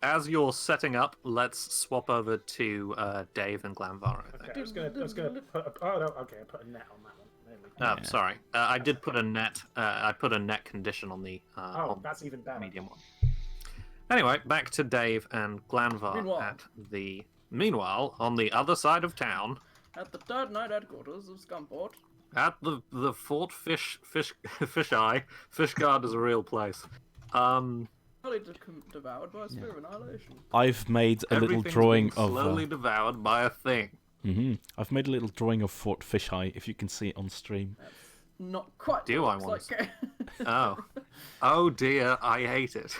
as you're setting up, let's swap over to Dave and Glanvar, I think. Okay, I was gonna put. I put a net on that one. There we go. Oh, sorry. I did put a net. I put a net condition on the Oh, on that's even better. medium one. Anyway, back to Dave and Glanvar Meanwhile, on the other side of town, At the third night headquarters of Scumport. at the Fort Fish Eye, Fishguard is a real place. Slowly devoured by a sphere of annihilation. I've made a little Everything's drawing being of. slowly devoured by a thing. I've made a little drawing of Fort Fisheye, if you can see it on stream. Not quite. Do I looks want to like... Oh dear, I hate it.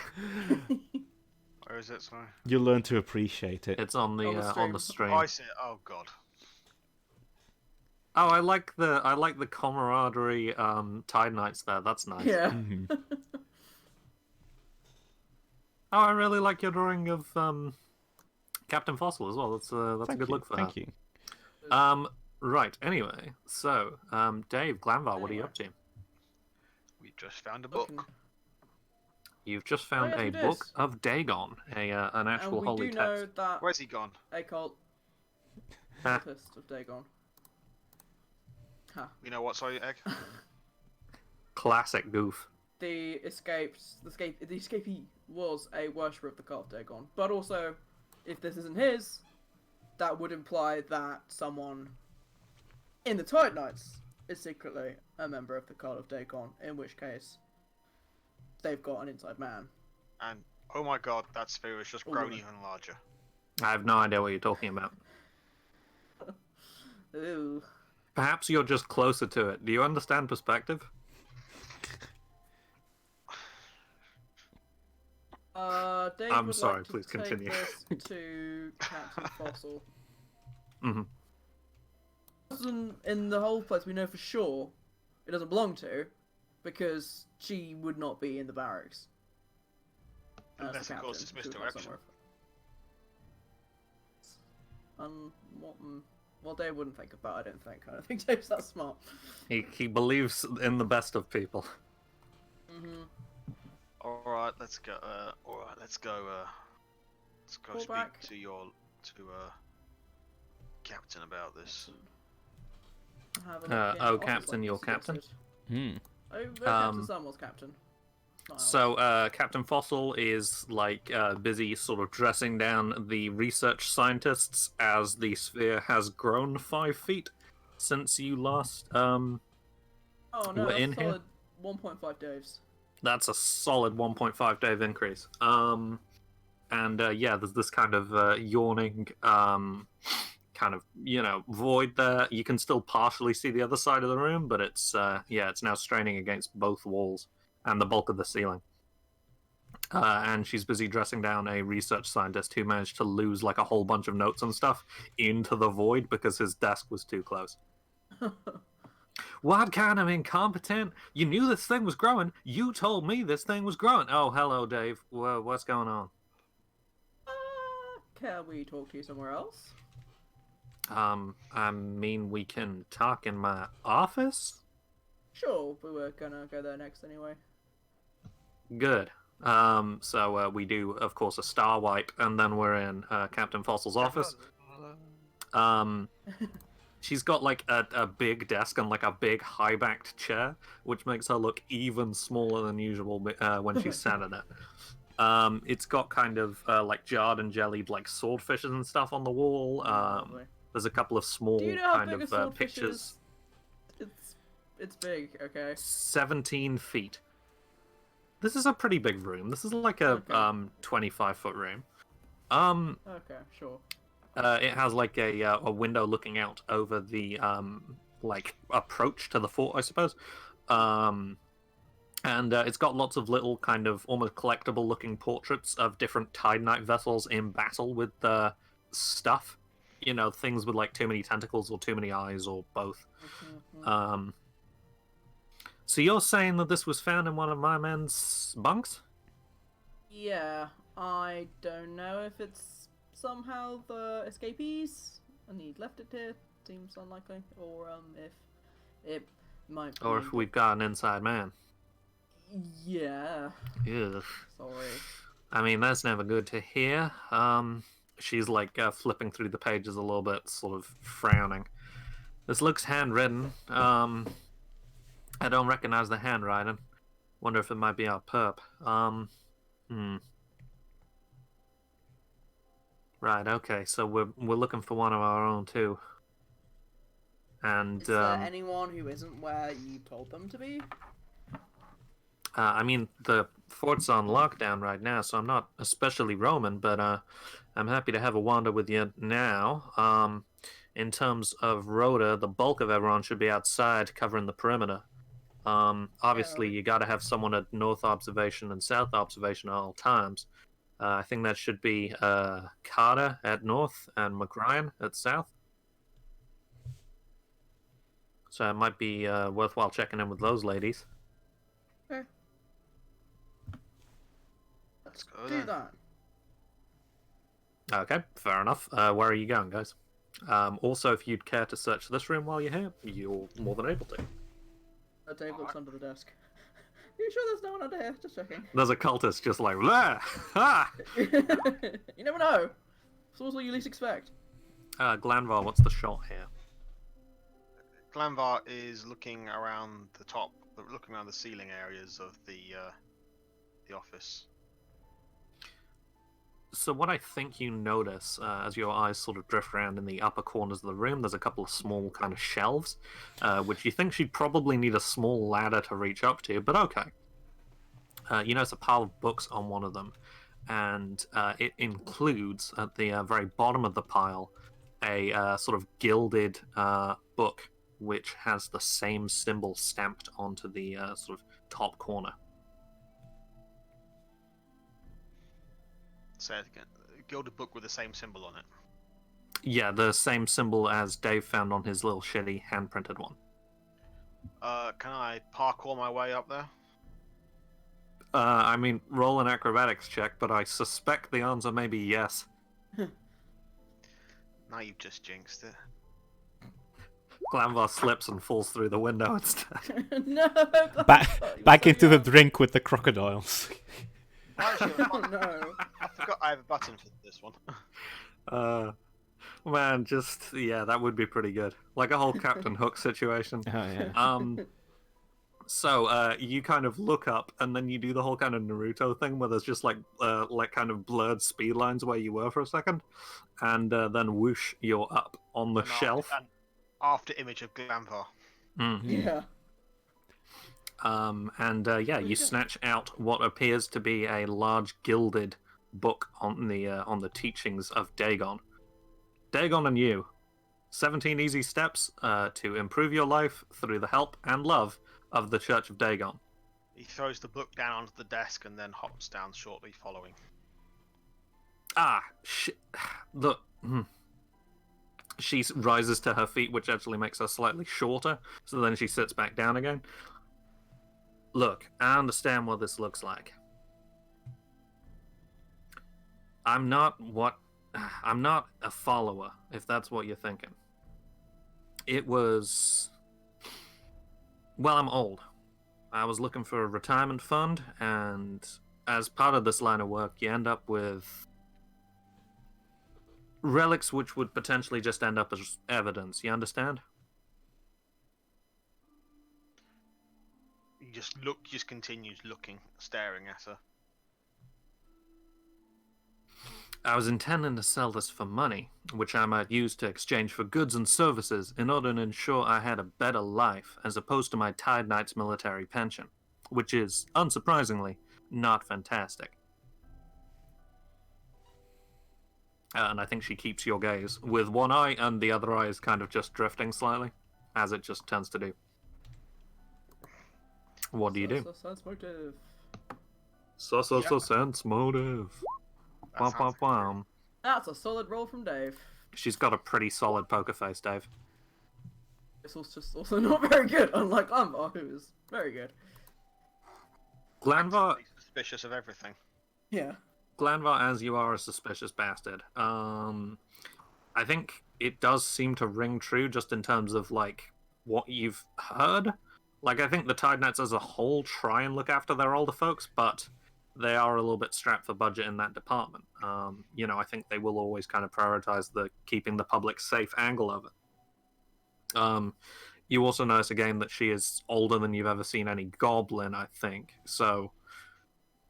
Where is it? Sorry. You'll learn to appreciate it. It's on the On the stream. Oh, I see it. Oh god. Oh, I like the camaraderie Tide Knights there. That's nice. Yeah. Oh, I really like your drawing of Captain Fossil as well. That's a good look for her. Thank you. Right. Anyway, so Dave Glanvar, what are you up to? We just found a book. You've just found yeah, a it book is. of Dagon, an actual And we holy do know text. that Where's he gone? occult Ah. cultist of Dagon. Ha. You know what? Sorry, Egg. Classic goof. The escapee was a worshipper of the cult of Dagon. But also, if this isn't his, that would imply that someone in the Tide Knights is secretly a member of the cult of Dagon, in which case they've got an inside man. And oh my god, that sphere has just All grown right. even larger. I have no idea what you're talking about. Ooh. Perhaps you're just closer to it. Do you understand perspective? Dave I'm would sorry, like to please take continue. this to Captain Fossil. Mhm. In the whole place, we know for sure it doesn't belong to, because she would not be in the barracks. As Unless, the of course, captain, it's she would go misdirection. somewhere. Well, Dave wouldn't think about it, I don't think. I don't think Dave's that smart. He believes in the best of people. All right, let's go. All right, let's go. Let's go Call speak back. to captain about this. Have a look in oh, office Captain, like you're you captain? suggested. Oh, Hmm. Captain Sam was captain. So Captain Fossil is busy sort of dressing down the research scientists as the sphere has grown 5 feet since you last Oh no, were that's in a here. solid 1.5 Daves. That's a solid 1.5 Dave increase. There's this kind of yawning kind of void there. You can still partially see the other side of the room, but it's now straining against both walls and the bulk of the ceiling. And she's busy dressing down a research scientist who managed to lose like a whole bunch of notes and stuff into the void because his desk was too close. What kind of incompetent? You knew this thing was growing. You told me this thing was growing. Oh, hello, Dave. What's going on? Can we talk to you somewhere else? I mean, we can talk in my office? Sure, we were gonna go there next anyway. Good. So we do, of course, a star wipe, and then we're in Captain Fossil's office. She's got like a big desk and like a big high-backed chair, which makes her look even smaller than usual when she's sat at it. It's got kind of like jarred and jellied like swordfishes and stuff on the wall. There's a couple of small Do you know how kind big of a swordfish pictures. is? It's big, okay. 17 feet. This is a pretty big room. This is like a 25-foot room. Okay, sure. It has like a window looking out over the like approach to the fort, I suppose. And it's got lots of little kind of almost collectible looking portraits of different Tide Knight vessels in battle with the stuff. You know, things with like too many tentacles or too many eyes or both. So you're saying that this was found in one of my men's bunks? Yeah, I don't know if it's somehow the escapees and he left it here. Seems unlikely. Or if it might be. Or if we've got an inside man. Yeah. Ugh. Sorry. I mean, that's never good to hear. She's like flipping through the pages a little bit, sort of frowning. This looks handwritten. I don't recognize the handwriting. Wonder if it might be our perp. Right, okay, so we're looking for one of our own too. And is there anyone who isn't where you told them to be? I mean, the fort's on lockdown right now, so I'm not especially roaming, but I'm happy to have a wander with you now. In terms of Rhoda, the bulk of everyone should be outside covering the perimeter. Obviously, you got to have someone at north observation and south observation at all times. I think that should be Carter at north and McRyan at south. So it might be worthwhile checking in with those ladies. Okay. Let's go do then. that. Okay, fair enough. Where are you going, guys? Also, if you'd care to search this room while you're here, you're more than able to. Dave looks under the desk. You sure there's no one under here? Just checking. There's a cultist just like, "Blah! Ha!" You never know. It's always what you least expect. Glanvar, what's the shot here? Glanvar is looking around the top, looking around the ceiling areas of the office. So what I think you notice as your eyes sort of drift around in the upper corners of the room, there's a couple of small kind of shelves, which you think she'd probably need a small ladder to reach up to, but okay. You notice a pile of books on one of them, and it includes, at the very bottom of the pile, a sort of gilded book, which has the same symbol stamped onto the sort of top corner. Say it again. A gilded book with the same symbol on it. Yeah, the same symbol as Dave found on his little shitty hand-printed one. Can I parkour my way up there? I mean, roll an acrobatics check, but I suspect the answer may be yes. Now you've just jinxed it. Glanvar slips and falls through the window instead. No. Back into the drink with the crocodiles. Actually, Oh no. I forgot I have a button for this one. Man, yeah, that would be pretty good. Like a whole Captain Hook situation. Oh yeah. So you kind of look up, and then you do the whole kind of Naruto thing where there's just like kind of blurred speed lines where you were for a second, and then whoosh, you're up on the And shelf. After image of Glanvar. Yeah. You snatch out what appears to be a large gilded book on the teachings of Dagon. Dagon and you, 17 easy steps to improve your life through the help and love of the Church of Dagon. He throws the book down onto the desk and then hops down shortly following. Look. She rises to her feet, which actually makes her slightly shorter, so then she sits back down again. Look, I understand what this looks like. I'm not a follower, if that's what you're thinking. It was... Well, I'm old. I was looking for a retirement fund, and as part of this line of work, you end up with relics which would potentially just end up as evidence, you understand? He just continues looking, staring at her. I was intending to sell this for money, which I might use to exchange for goods and services in order to ensure I had a better life, as opposed to my Tide Knight's military pension, which is, unsurprisingly, not fantastic. And I think she keeps your gaze, with one eye and the other eye is kind of just drifting slightly, as it just tends to do. What do you do? Sense motive. Sense motive. Wham, wham, wham. That's a solid roll from Dave. She's got a pretty solid poker face, Dave. It's also not very good, unlike Glanvar, who is very good. Glanvar, Suspicious of everything. Yeah. Glanvar, as you are a suspicious bastard. I think it does seem to ring true just in terms of, like, what you've heard. Like, I think the Tide Knights as a whole try and look after their older folks, but they are a little bit strapped for budget in that department. I think they will always kind of prioritize the keeping the public safe angle of it. You also notice again that she is older than you've ever seen any goblin, I think. So,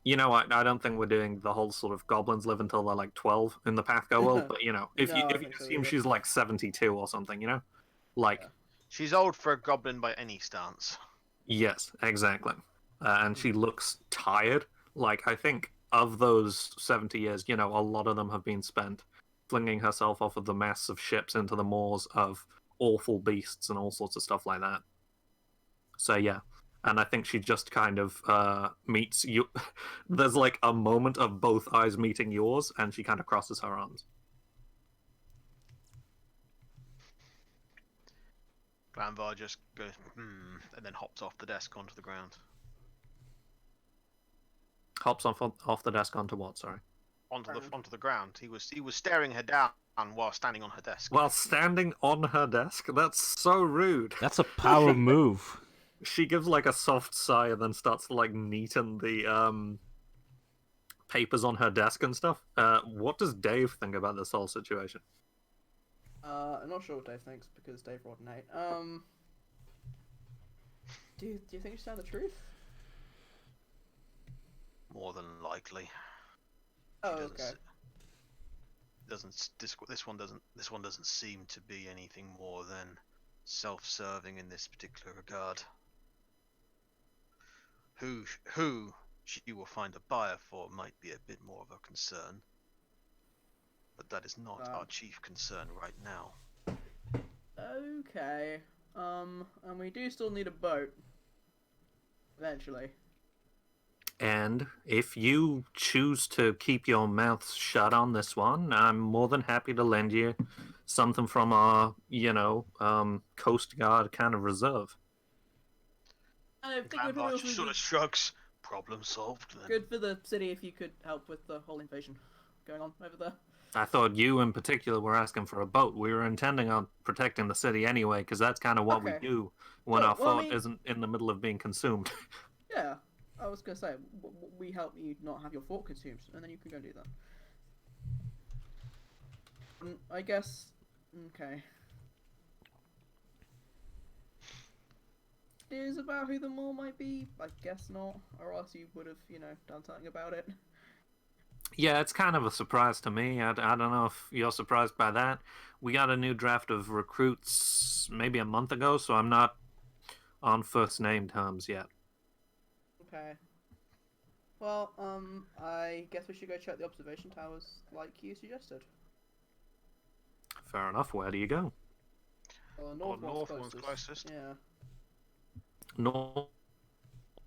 I don't think we're doing the whole sort of goblins live until they're like 12 in the PATHCO world, but if you assume she's like 72 or something, like... Yeah. She's old for a goblin by any stance. Yes, exactly. And she looks tired. Like, I think of those 70 years, a lot of them have been spent flinging herself off of the mass of ships into the maws of awful beasts and all sorts of stuff like that. So, yeah. And I think she just kind of meets you. There's like a moment of both eyes meeting yours, and she kind of crosses her arms. Glanvar just goes, and then hops off the desk onto the ground. Hops off the desk onto what? Sorry. Onto the ground. He was staring her down while standing on her desk. While standing on her desk? That's so rude. That's a power move. She gives like a soft sigh and then starts to like neaten the papers on her desk and stuff. What does Dave think about this whole situation? I'm not sure what Dave thinks because Dave rolled an 8. Do you think she's telling the truth? More than likely. Oh, okay. This one doesn't seem to be anything more than self-serving in this particular regard. Who she will find a buyer for might be a bit more of a concern, but that is not our chief concern right now. Okay. And we do still need a boat. Eventually. And if you choose to keep your mouth shut on this one, I'm more than happy to lend you something from our, Coast Guard kind of reserve. I think it would Glanvar also just sort be of shrugs. Problem solved then. good for the city if you could help with the whole invasion going on over there. I thought you in particular were asking for a boat. We were intending on protecting the city anyway, because that's kind of what we do when our fort isn't in the middle of being consumed. Yeah, I was going to say, we help you not have your fort consumed, and then you can go do that. I guess, okay. ideas about who the mole might be? I guess not, or else you would have, done something about it. Yeah, it's kind of a surprise to me. I don't know if you're surprised by that. We got a new draft of recruits maybe a month ago, so I'm not on first name terms yet. Okay. Well, I guess we should go check the observation towers, like you suggested. Fair enough. Where do you go? Well, the North one's one's closest. Yeah. North.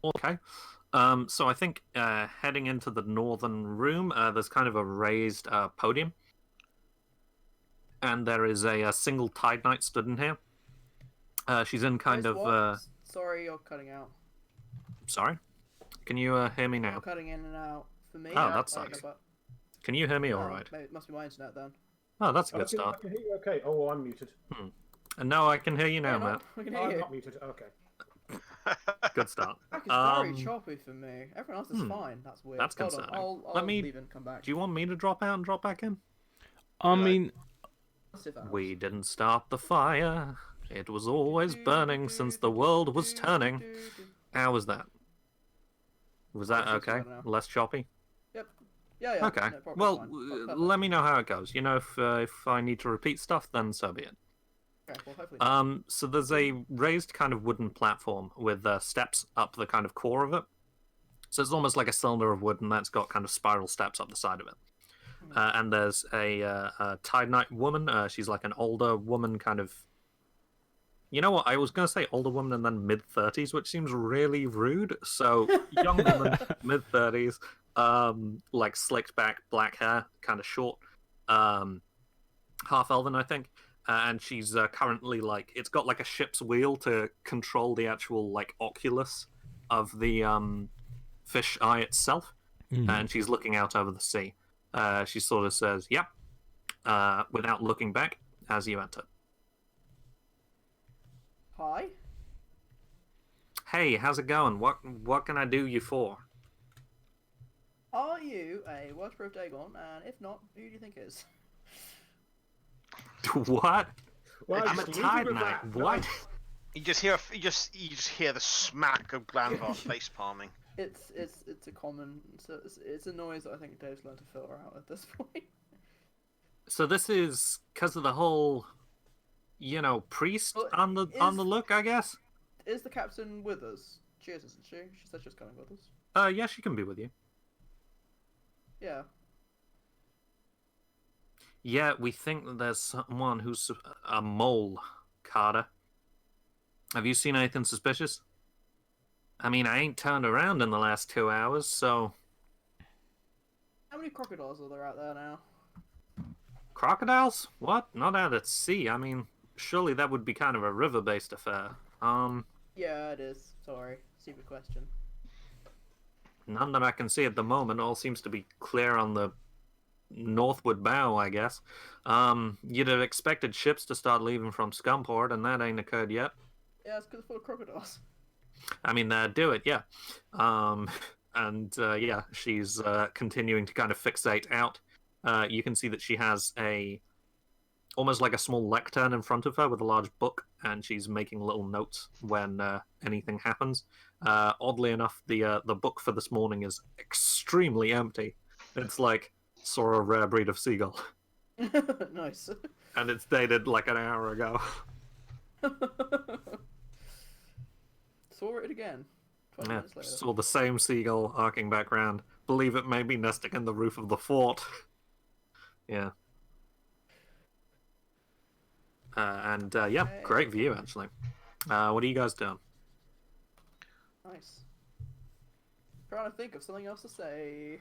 Okay. So I think heading into the northern room, there's kind of a raised podium, and there is a single Tide Knight stood in here. She's in kind Where's of. what? Sorry, you're cutting out. Sorry, can you hear me You're now? cutting in and out. For me, Oh, I that don't know sucks. about- Can you hear me all Oh, right? maybe it must be my internet then. Oh, that's a I good start. can hear you okay. Oh, I'm muted. And no, I can hear you now, Hey, no, Matt. I can Oh, hear I'm you. not muted. Okay. Good start. Back is very Um, choppy for me. Everyone else is fine. That's weird. That's Hold on, concerning. I'll Let me- leave and come back. Do you want me to drop out and drop back in? I Right. mean, Let's see if that helps. We didn't start the fire. It was always burning since the world was turning. How was that? Was that That seems okay? better now. Less choppy? Yep. Yeah. Okay. No, probably Well, fine. Perfect. let me know how it goes. If I need to repeat stuff, then so be it. Okay, well, hopefully not. So there's a raised kind of wooden platform with steps up the kind of core of it. So it's almost like a cylinder of wood, and that's got kind of spiral steps up the side of it. And there's a Tide Knight woman. She's like an older woman, kind of. You know what? I was going to say older woman and then mid-30s, which seems really rude. So young woman, mid-30s, like slicked back, black hair, kind of short, half elven, I think. And she's currently like it's got like a ship's wheel to control the actual like oculus of the fish eye itself, and she's looking out over the sea. She sort of says, "Yep," without looking back as you enter. Hi. Hey, how's it going? What can I do you for? Are you a worshiper of Dagon? And if not, who do you think is? What? Well, I'm a just leave it Tide with Knight. that. What? You just hear the smack of Glanvar face palming. It's a common. It's a noise that I think Dave's learned to filter out at this point. So this is because of the whole, priest Well, on the look, I guess. Is the captain with us? She is, isn't she? She said she was coming with us. Yeah, she can be with you. Yeah. Yeah, we think that there's someone who's a mole, Carter. Have you seen anything suspicious? I mean, I ain't turned around in the last 2 hours, so... How many crocodiles are there out there now? Crocodiles? What? Not out at sea. I mean, surely that would be kind of a river-based affair. Yeah, it is. Sorry. Stupid question. None that I can see at the moment. All seems to be clear on the northward bow, I guess. You'd have expected ships to start leaving from Scumport, and that ain't occurred yet. Yeah, it's because it's full of crocodiles. I mean, do it, yeah. Yeah, she's continuing to kind of fixate out. You can see that she has almost like a small lectern in front of her with a large book, and she's making little notes when anything happens. Oddly enough, the book for this morning is extremely empty. It's like, saw a rare breed of seagull. Nice. And it's dated like an hour ago. Saw it again. 20 Yeah, minutes later. saw the same seagull arcing back round. Believe it may be nesting in the roof of the fort. Yeah. Yeah, great view, actually. What are you guys doing? Nice. Trying to think of something else to say.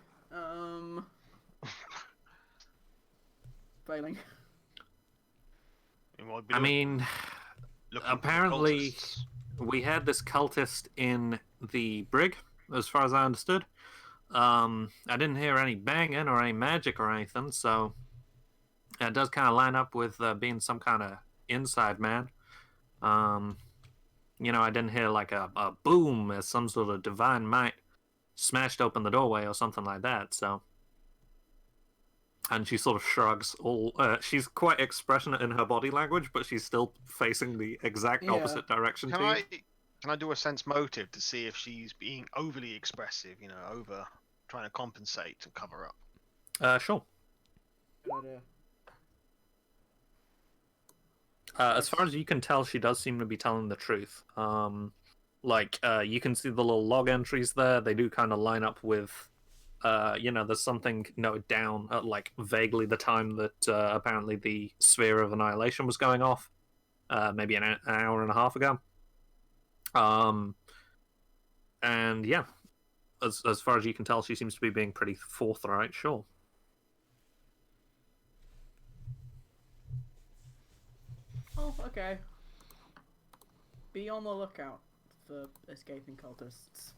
Failing. I mean, Looking for the apparently cultists. we had this cultist in the brig, as far as I understood. I didn't hear any banging or any magic or anything, so it does kind of line up with being some kind of inside man. I didn't hear like a boom as some sort of divine might smashed open the doorway or something like that, so... And she sort of shrugs. She's quite expressionate in her body language, but she's still facing the exact opposite direction to you. Can I do a sense motive to see if she's being overly expressive? Over trying to compensate and cover up. Sure. Good idea. As far as you can tell, she does seem to be telling the truth. You can see the little log entries there. They do kind of line up with, there's something noted down at vaguely the time that apparently the sphere of annihilation was going off, maybe an hour and a half ago. And yeah, as far as you can tell, she seems to be being pretty forthright. Sure. Oh, okay. Be on the lookout for escaping cultists.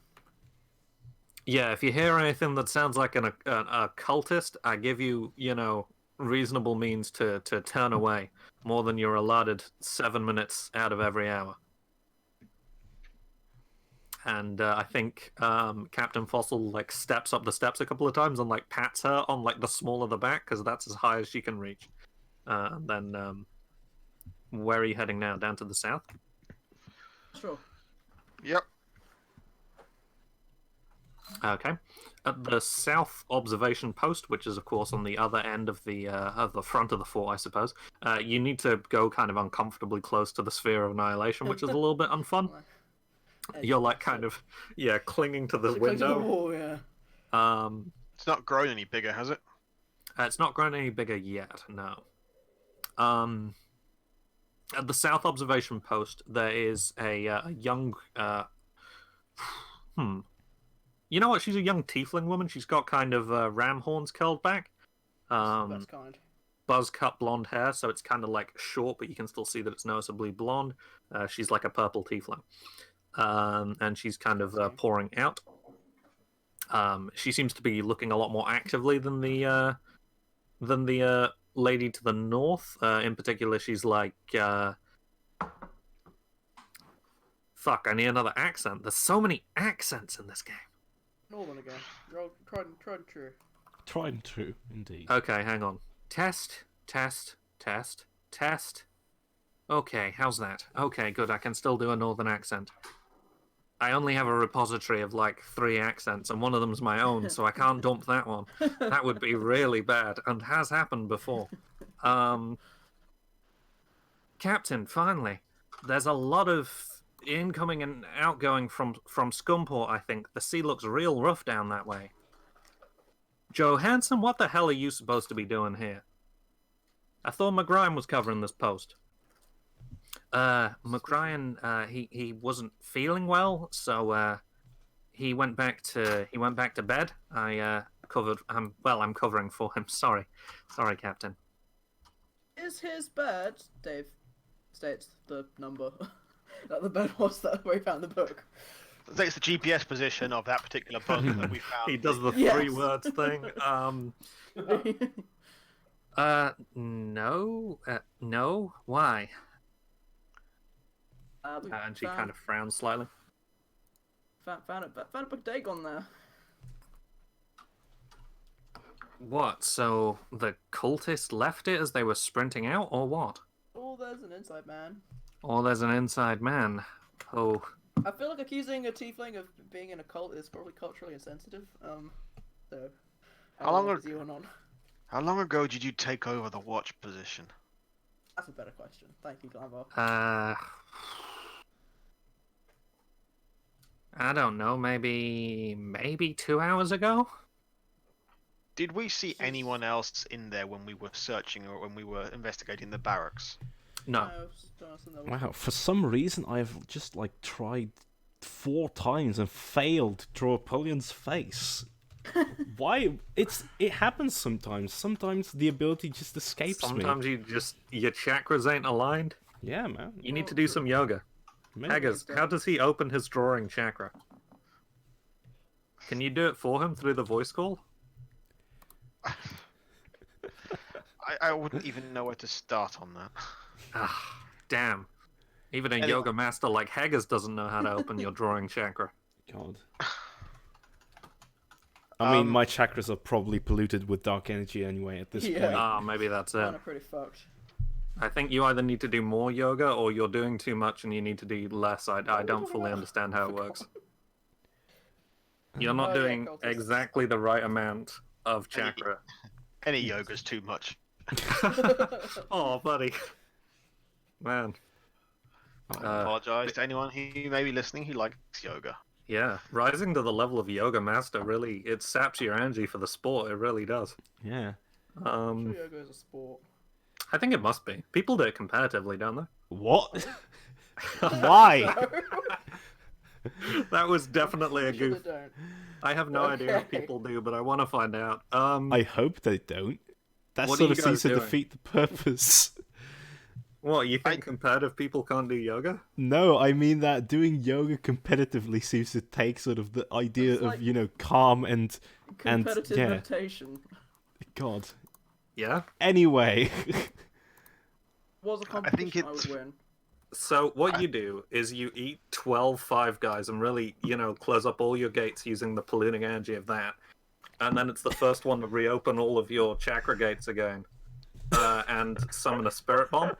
Yeah, if you hear anything that sounds like a cultist, I give you, reasonable means to turn away, more than you're allotted 7 minutes out of every hour. And I think Captain Fossil steps up the steps a couple of times and pats her on the small of the back, because that's as high as she can reach. And then where are you heading now? Down to the south? Sure. Yep. Okay. At the south observation post, which is of course on the other end of the front of the fort, I suppose, you need to go kind of uncomfortably close to the sphere of annihilation, which is a little bit unfun. You're clinging to the window. Oh yeah. It's not grown any bigger, has it? It's not grown any bigger yet, no. At the south observation post, there is a young. You know what? She's a young tiefling woman. She's got kind of ram horns curled back. Best kind. Buzz cut blonde hair, so it's kind of short, but you can still see that it's noticeably blonde. She's like a purple tiefling. And she's kind of pouring out. She seems to be looking a lot more actively than the lady to the north. In particular, she's fuck, I need another accent. There's so many accents in this game. Northern again. Tried and true. Tried and true, indeed. Okay, hang on. Test. Okay, how's that? Okay, good. I can still do a northern accent. I only have a repository of 3 accents, and one of them's my own, so I can't dump that one. That would be really bad, and has happened before. Captain, finally. There's a lot of incoming and outgoing from Scumport, I think. The sea looks real rough down that way. Johansson, what the hell are you supposed to be doing here? I thought McGryan was covering this post. McGryan, he wasn't feeling well, so he went back to bed. I'm covering for him. Sorry, Captain. Is his bed, Dave states the number that the bed was that we found the book. It's the GPS position of that particular bunk that we found. He does the Yes. 3 words thing. No. Why? And she kind of frowns slightly. Found a book Dagon there. What? So the cultists left it as they were sprinting out, or what? Oh, there's an inside man. Or there's an inside man. Oh. I feel like accusing a tiefling of being in a cult is probably culturally insensitive. So. How long is he on? How long ago did you take over the watch position? That's a better question. Thank you, Glanville. I don't know. Maybe 2 hours ago. Did we see anyone else in there when we were searching or when we were investigating the barracks? No. Wow, for some reason I've just tried 4 times and failed to draw Apollion's face. Why? It happens sometimes. Sometimes the ability just escapes me. Sometimes your chakras ain't aligned. Yeah, man. You need to do some yoga. Maybe. Haggers, how does he open his drawing chakra? Can you do it for him through the voice call? I wouldn't even know where to start on that. Ah, damn. Even a yoga master like Haggers doesn't know how to open your drawing chakra. God. I mean, my chakras are probably polluted with dark energy anyway at this point. Ah, maybe that's it. Kinda pretty fucked. I think you either need to do more yoga or you're doing too much and you need to do less. I don't fully understand how it works. You're not doing cultists. exactly the right amount of chakra. Any yoga's too much. Oh, buddy. Man. I apologise to anyone who may be listening who likes yoga. Yeah, rising to the level of yoga master really, it saps your energy for the sport. It really does. Yeah. I'm sure yoga is a sport. I think it must be. People do it competitively, don't they? What? Why? That was definitely a I'm sure goof. they don't. I have no idea if Okay. people do, but I want to find out. I hope they don't. That What sort are of you seems guys to doing? defeat the purpose. What, you think competitive people can't do yoga? No, I mean that doing yoga competitively seems to take sort of the idea It's like of, calm and Competitive yeah. meditation. God. Yeah. Anyway. Was a think competition, I it's- would win. So what you do is you eat 12 Five Guys and really, close up all your gates using the polluting energy of that. And then it's the first one to reopen all of your chakra gates again. And summon a spirit bomb.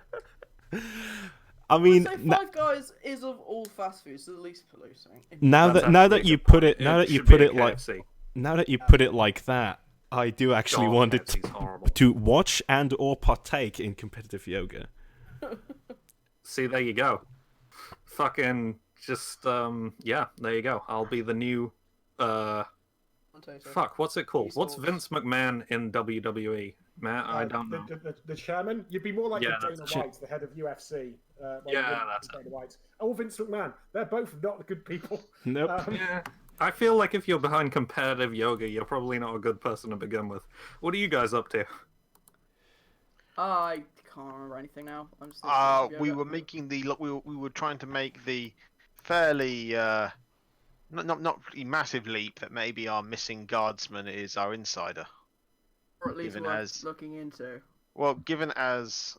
I mean, Say Five Guys is of all fast foods the least polluting. now That's that actually a you good put point. it now that you should be put a it like KFC. now that you put it like that, I do actually God, want it KFC's horrible. to watch and or partake in competitive yoga. See, there you go. Fucking just yeah, there you go. I'll be the new fuck, what's it called? What's Esports. Vince McMahon in WWE? Matt, I don't know. The chairman? You'd be more like Yeah, the Dana that's White, the head of UFC. Yeah, that's Dana White. Oh, Vince McMahon. They're both not good people. Nope. Yeah. I feel like if you're behind competitive yoga, you're probably not a good person to begin with. What are you guys up to? I can't remember anything now. I'm just We were making we were trying to make the fairly not really massive leap that maybe our missing guardsman is our insider. or at least given worth as- looking into. Well, given as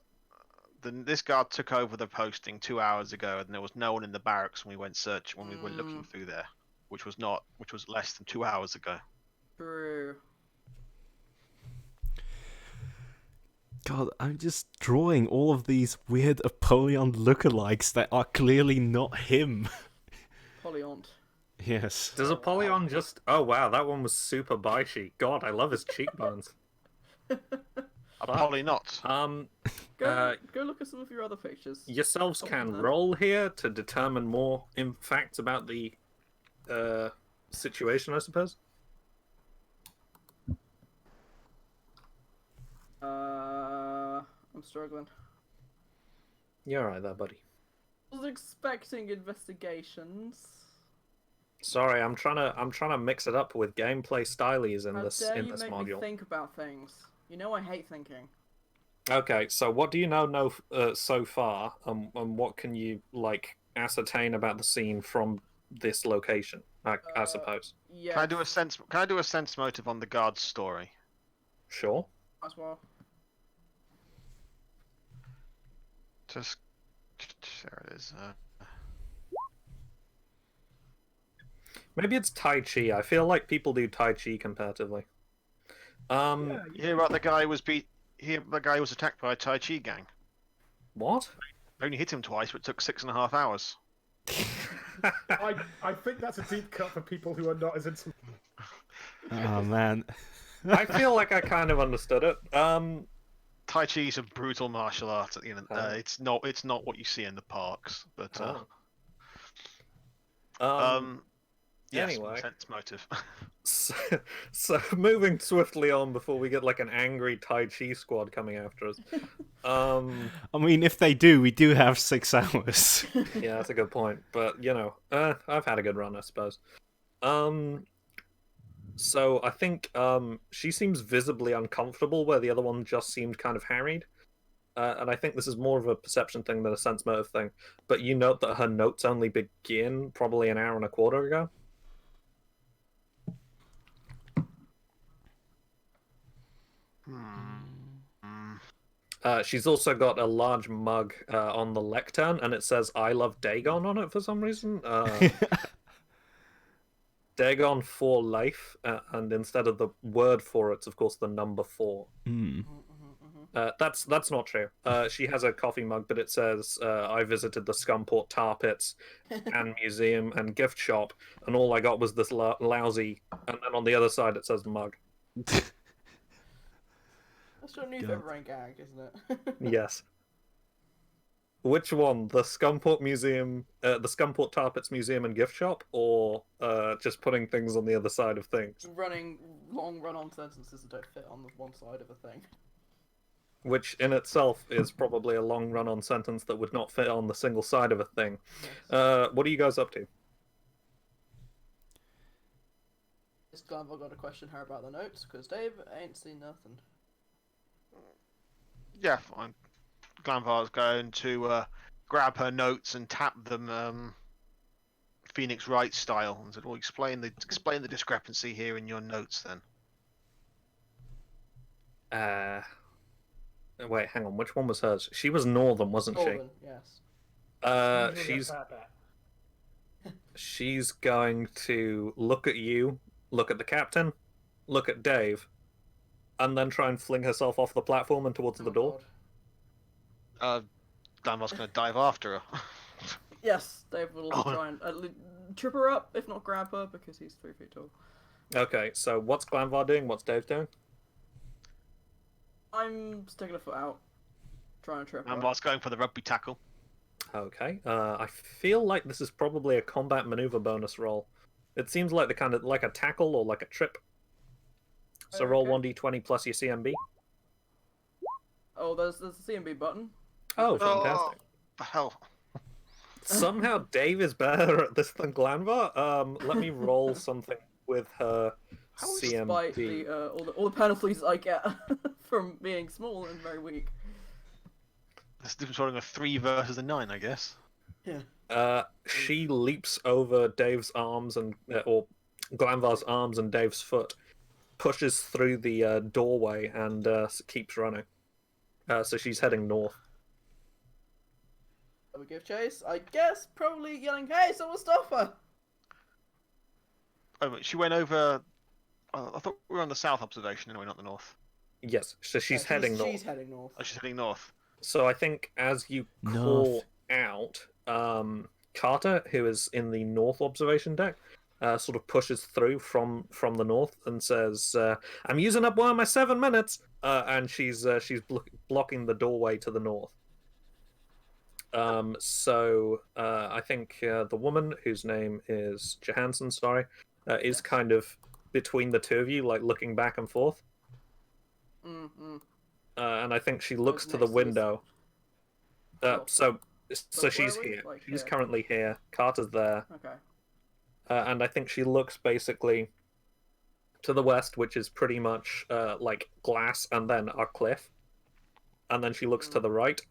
this guard took over the posting 2 hours ago, and there was no one in the barracks when we went when we went looking through there, which was less than 2 hours ago. True. God, I'm just drawing all of these weird Apollyon lookalikes that are clearly not him. Polyont. Yes. Does Apollyon just... Oh, wow, that one was super bitey. God, I love his cheekbones. Probably not. Go look at some of your other pictures. Yourselves can roll here to determine more facts about the situation, I suppose. I'm struggling. You're alright there, buddy. I was expecting investigations. Sorry, I'm trying to mix it up with gameplay stylies in How this dare you make me module. think about things? You know I hate thinking. Okay, so what do you know so far, and what can you ascertain about the scene from this location? I suppose. Yeah. Can I do a sense motive on the guard's story? Sure. As well. Just there it is. Maybe it's Tai Chi. I feel like people do Tai Chi comparatively. You hear about the guy was the guy was attacked by a Tai Chi gang. What? Only hit him twice, but it took 6.5 hours. I think that's a deep cut for people who are not as into. Oh man. I feel like I kind of understood it. Tai Chi is a brutal martial art. At the end, it's not what you see in the parks, but yes, anyway. sense motive. So moving swiftly on before we get an angry Tai Chi squad coming after us. I mean, if they do, we do have 6 hours. Yeah, that's a good point. But I've had a good run, I suppose. So I think she seems visibly uncomfortable where the other one just seemed kind of harried. And I think this is more of a perception thing than a sense motive thing. But you note that her notes only begin probably an hour and a quarter ago. She's also got a large mug on the lectern, and it says "I love Dagon" on it for some reason. Dagon for life, and instead of the word for it's of course the number 4. Hmm. That's not true. She has a coffee mug, but it says, "I visited the Scumport Tar Pits and Museum and Gift Shop, and all I got was this lousy." And then on the other side, it says mug. That's your new God. favorite running gag, isn't it? Yes. Which one? The Scumport Museum, the Scumport Tar Pits Museum and Gift Shop, or just putting things on the other side of things? Running long run-on sentences that don't fit on the one side of a thing. Which in itself is probably a long run-on sentence that would not fit on the single side of a thing. Yes. What are you guys up to? Just glad I got to question her about the notes, because Dave ain't seen nothing. Yeah, fine. Glanvar's going to grab her notes and tap them Phoenix Wright style and said, "Well, explain the discrepancy here in your notes, then." Wait, hang on. Which one was hers? She was Northern, wasn't Northern, yes. she? She's going to look at you, look at the captain, look at Dave, and then try and fling herself off the platform and towards the door. Glanvar's going to dive after her. Yes, Dave will also try and trip her up, if not grab her, because he's 3 feet tall. Okay, so what's Glanvar doing? What's Dave doing? I'm sticking a foot out, trying to trip her up. Glanvar's going for the rugby tackle. Okay, I feel like this is probably a combat maneuver bonus roll. It seems like the kind of like a tackle or like a trip. So roll 1d20 plus your CMB. Oh, there's the CMB button. Oh, fantastic. The hell. Somehow Dave is better at this than Glanvar. Let me roll something with her Despite CMB. the, all the penalties I get from being small and very weak. There's a difference between a 3 versus a 9, I guess. Yeah. She leaps over Dave's arms and or Glanvar's arms and Dave's foot, pushes through the doorway and keeps running. So she's heading north. We give chase. I guess probably yelling, "Hey, someone stop her!" Oh, but she went over. I thought we were on the south observation anyway, not the north. Yes, so she's heading north. She's heading north. Oh, she's heading north. So I think as you call out, Carter, who is in the north observation deck, sort of pushes through from the north and says, "I'm using up one of my 7 minutes," and she's blocking the doorway to the north. So I think the woman, whose name is Johansson, is kind of between the two of you, like looking back and forth. And I think she looks to the window. So she's here. Like she's here? currently here. Carter's there. Okay. And I think she looks basically to the west, which is pretty much like glass and then a cliff. And then she looks to the right,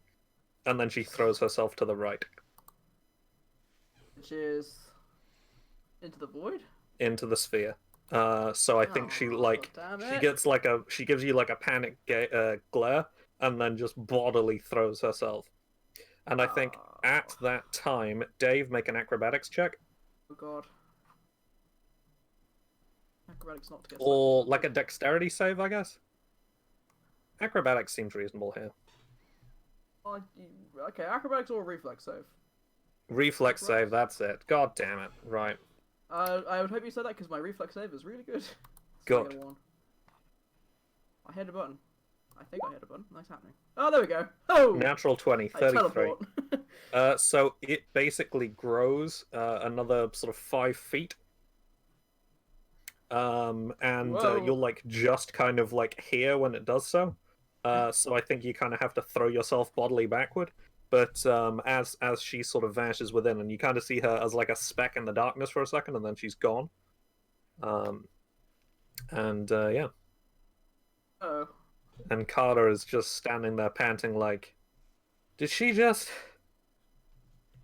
and then she throws herself to the right. Which is into the void? Into the sphere. So I think she she gives you like a panic glare, and then just bodily throws herself. And I think at that time, Dave, make an acrobatics check. Oh god. Acrobatics not to get Or like a dexterity save, I guess. Acrobatics seems reasonable here. Okay, acrobatics or reflex save? Reflex save, that's it. God damn it. Right. I would hope you said that because my reflex save is really good. Good. I hit a button. I think I hit a button. Nice happening. Oh, there we go. Oh! Natural 20, 33. So it basically grows another sort of 5 feet. And you're like just kind of like here when it does so. So I think you kind of have to throw yourself bodily backward. But as she sort of vanishes within, and you kind of see her as like a speck in the darkness for a second, and then she's gone. Yeah. Oh. And Carter is just standing there panting like, did she just...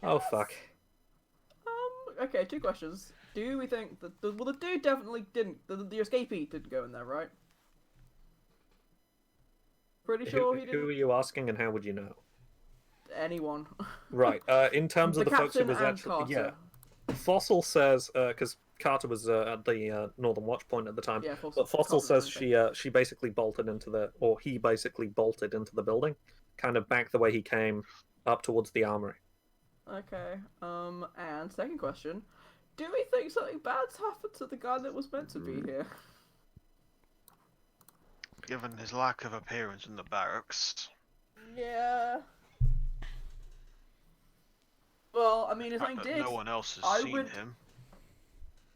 Oh, fuck. Okay, 2 questions. Do we think that... the dude definitely didn't... The escapee didn't go in there, right? Pretty sure he didn't. Who are you asking, and how would you know? Anyone. Right. In terms of the folks who was actually... Carter. Yeah. Fossil says, because Carter was at the Northern Watch Point at the time. Yeah, But Fossil can't remember says anything. she basically bolted into he basically bolted into the building, kind of back the way he came, up towards the armory. Okay. And second question: do we think something bad's happened to the guy that was meant to be here? Given his lack of appearance in the barracks, Yeah. Well, I mean, if the I fact that did, no one else has I seen would. him.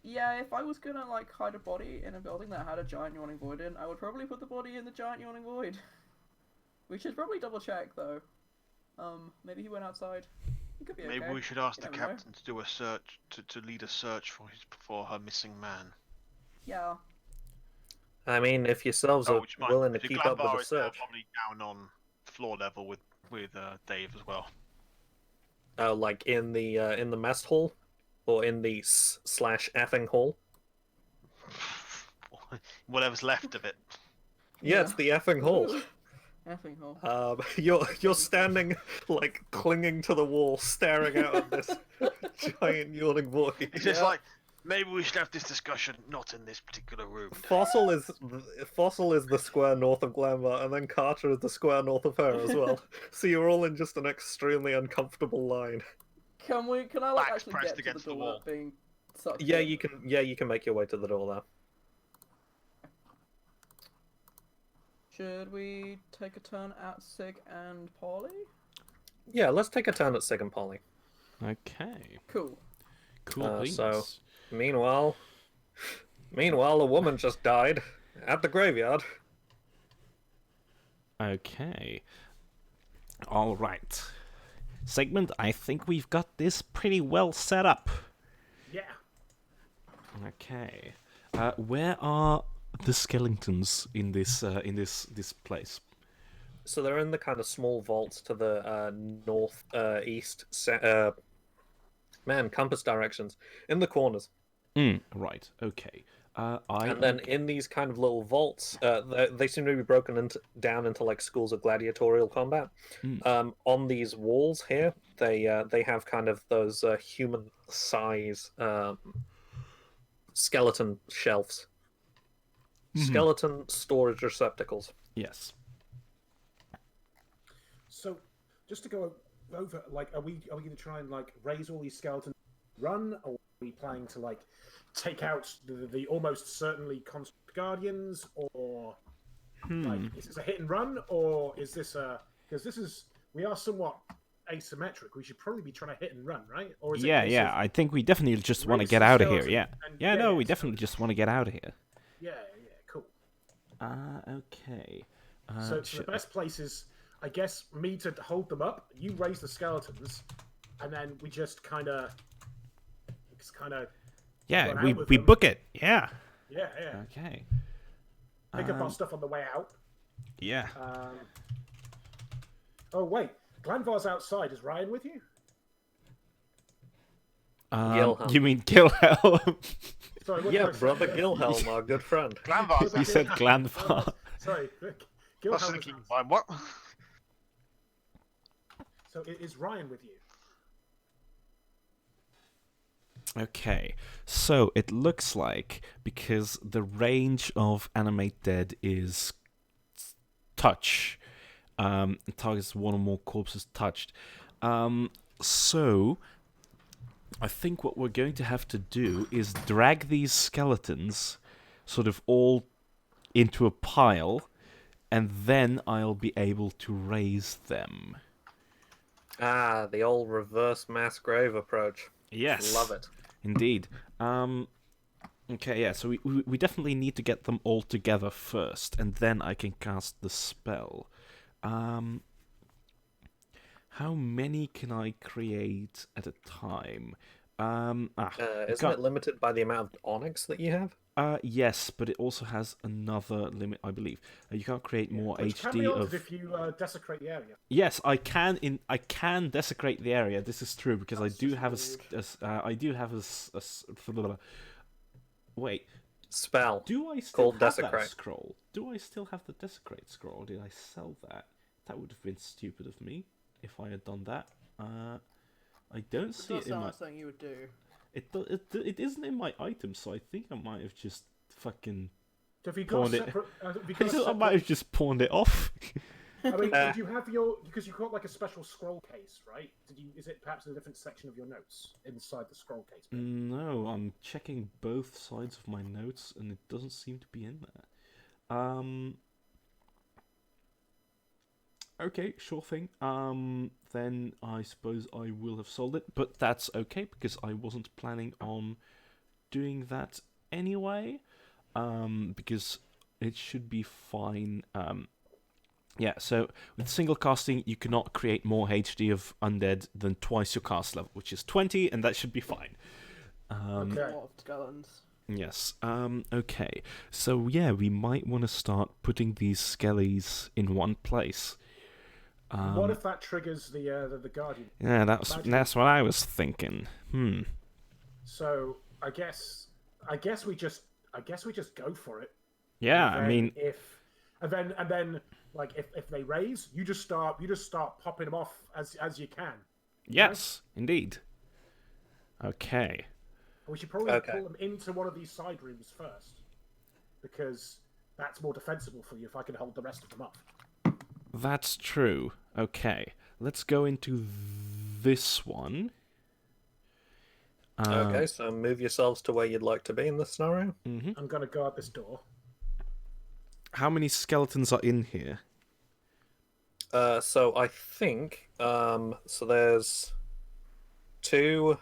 Yeah, if I was gonna like hide a body in a building that had a giant yawning void in, I would probably put the body in the giant yawning void. We should probably double check though. Maybe he went outside. He could be okay. Maybe we should ask You the never know. captain to do a search to lead a search for her missing man. Yeah. I mean, if yourselves are Which might willing to because keep up with Glanvar the is now search, probably down on floor level with Dave as well. like in the mess hall, or in the slash effing hall. Whatever's left of it. Yeah, it's the effing hall. Ooh. Effing hole. You're standing like clinging to the wall, staring out at this giant yawning void. It's just like maybe we should have this discussion not in this particular room. Fossil is the square north of Glanvar, and then Carter is the square north of her as well. So you're all in just an extremely uncomfortable line. Can I like Backs actually pressed get to the against the door wall. being sucked Yeah, in? you can make your way to the door there. Should we take a turn at Sig and Polly? Yeah, let's take a turn at Sig and Polly. Okay. Cool. Cool beans. So, meanwhile, a woman just died at the graveyard. Okay. All right. Segment, I think we've got this pretty well set up. Yeah. Okay. Where are the skeletons in this place? So they're in the kind of small vaults to the north east compass directions in the corners. Right. Okay. And then in these kind of little vaults, they seem to be broken down into like schools of gladiatorial combat. On these walls here, they have kind of those human size skeleton shelves, skeleton storage receptacles. Yes. So, just to go over, like, are we going to try and like raise all these skeletons, run, or are we planning to like take out the almost certainly constant guardians, or like is this a hit and run, or is this because we are somewhat asymmetric. We should probably be trying to hit and run, right? Or is Yeah. I think we definitely just want to get out of here. Yeah. We definitely just want to get out of here. Yeah, cool. Okay. So the best place is, I guess, me to hold them up. You raise the skeletons, and then we just kind of. Yeah, we book it. Yeah. Yeah. Okay. Pick up our stuff on the way out. Yeah. Oh wait, Glanvar's outside. Is Ryan with you? Gilhelm. You mean Gilhelm? Sorry, what Yeah, did I say? brother Gilhelm, our good friend. Glanvar's You said Glanvar. Sorry, I was Gilhelm. thinking, what? So is Ryan with you? Okay, so it looks like, because the range of Animate Dead is touch, it targets one or more corpses touched. So I think what we're going to have to do is drag these skeletons sort of all into a pile, and then I'll be able to raise them. Ah, the old reverse mass grave approach. Yes. Love it. Indeed. Okay, yeah, so we definitely need to get them all together first, and then I can cast the spell. How many can I create at a time? Isn't it limited by the amount of onyx that you have? Yes, but it also has another limit, I believe. You can't create more Which can HD be altered of. if you desecrate the area. Yes, I can. I can desecrate the area. This is true because I do have wait. Spell. Do I still Called have desecrate. that scroll? Do I still have the desecrate scroll? Or did I sell that? That would have been stupid of me if I had done that. I don't see Does it in sound my. like something you would do. It isn't in my item, so I think I might have just fucking So have you got pawned a it. separate? Have you I got a might separate? have just pawned it off. I mean, did you have your? Because you've got like a special scroll case, right? Did you? Is it perhaps in a different section of your notes inside the scroll case? No, I'm checking both sides of my notes, and it doesn't seem to be in there. Okay, sure thing. Then I suppose I will have sold it, but that's okay because I wasn't planning on doing that anyway. Because it should be fine. Yeah, so with single casting, you cannot create more HD of undead than twice your cast level, which is 20, and that should be fine. Okay. A lot of skeletons. Yes. Okay. So yeah, we might want to start putting these skellies in one place. What if that triggers the guardian? Yeah, Imagine- that's what I was thinking. So I guess we just go for it. Yeah, And I then mean, and then like if they raise, you just start popping them off as you can. yes, indeed. Okay. We should probably Okay. pull them into one of these side rooms first, because that's more defensible for you if I can hold the rest of them up. That's true. Okay, let's go into this one. Okay, so move yourselves to where you'd like to be in this scenario. I'm gonna guard this door. How many skeletons are in here? So I think so there's 2,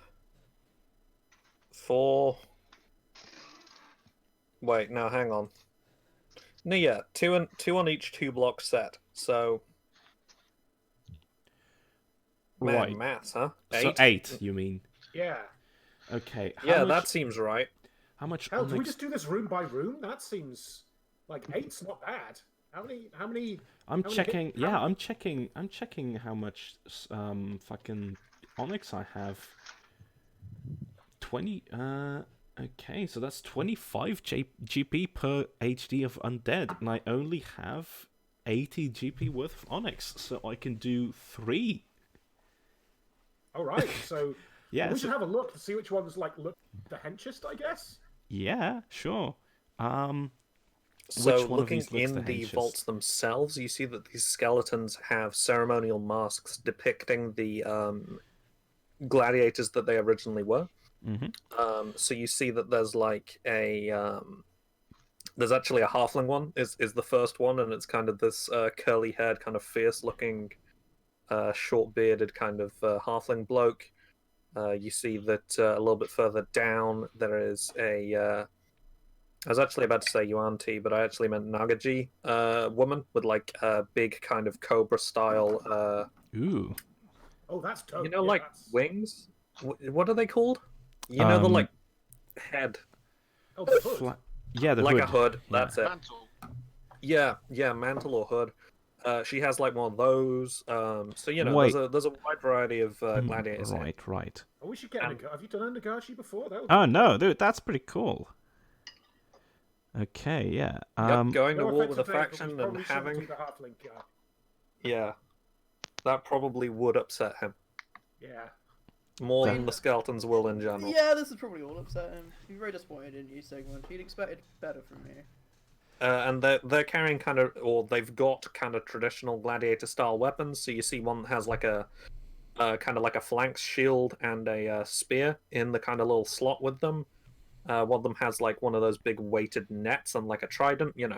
4. Wait, no, hang on. No, yeah, two on each 2-block set. So man, Right. maths, huh? So 8, you mean? Yeah. Okay. Yeah, that seems right. How much? Hell, do we onyx- just do this room by room? That seems like 8's not bad. How many? I'm how many checking. hit- Yeah, how- I'm checking. I'm checking how much fucking onyx I have. 20. Okay, so that's 25 GP per HD of undead, and I only have 80 GP worth of onyx, so I can do 3. All right. So Yeah. we should have a look to see which ones look the henchest, I guess. Yeah. Sure. So Which one of looking these looks in the the henchest? vaults themselves, you see that these skeletons have ceremonial masks depicting the gladiators that they originally were. Mm-hmm. So you see that there's like there's actually a halfling one is the first one, and it's kind of this curly-haired, kind of fierce-looking, short-bearded kind of halfling bloke. You see that a little bit further down there is a. I was actually about to say Yuan-Ti, but I actually meant Nagaji woman with like a big kind of cobra-style. Ooh. Oh, that's dope. You know, Yeah, like that's... wings. What are they called? You know, the like head, Oh, the hood. Yeah, the like hood. a hood. Yeah. That's it. Mantle. Yeah, mantle or hood. She has like one of those. So you know, Wait. there's a wide variety of gladiators here. Right. Oh, we should get. Have you done Nagashi before? That would Oh no, dude, that's pretty cool. Okay, yeah. Yep, going to no war with a offense to Dave, but we faction and probably shouldn't having do the halfling guy. yeah, that probably would upset him Yeah. more than the skeletons will in general. Yeah, this is probably all upset him. He's very disappointed in you, Sigmund. He'd expected better from you. And they're carrying kind of, or they've got kind of traditional gladiator style weapons. So you see one that has like a kind of like a flank shield and a spear in the kind of little slot with them. One of them has like one of those big weighted nets and like a trident. You know,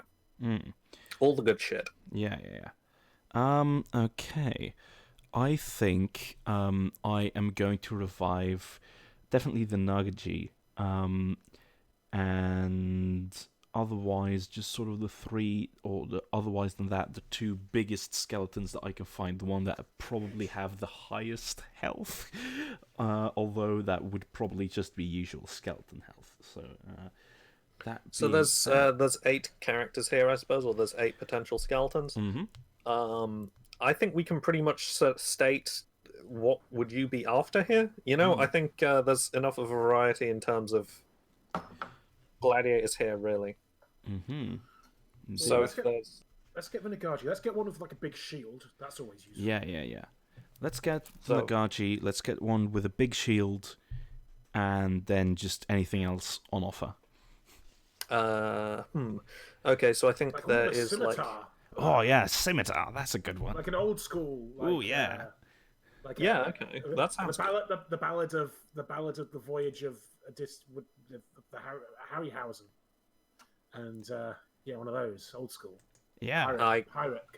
all the good shit. Yeah. Okay. I think I am going to revive definitely the Nagaji. And otherwise just sort of the 3, or otherwise than that, the 2 biggest skeletons that I can find, the one that probably have the highest health, although that would probably just be usual skeleton health. So There's 8 characters here, I suppose, or there's 8 potential skeletons. I think we can pretty much state what would you be after here. You know, I think there's enough of a variety in terms of gladiators here, really. So let's if there's Let's get the Nagaji. Let's get one with like a big shield. That's always useful. Yeah. Let's get So- Nagaji. Let's get one with a big shield, and then just anything else on offer. Okay, so I think Like there a is scimitar. Oh yeah, scimitar. That's a good one. Like an old school. Like, Ooh, yeah. Like Yeah, okay, that sounds good. the ballad of the voyage of the Harryhausen, and yeah, one of those old school. Yeah. Pirate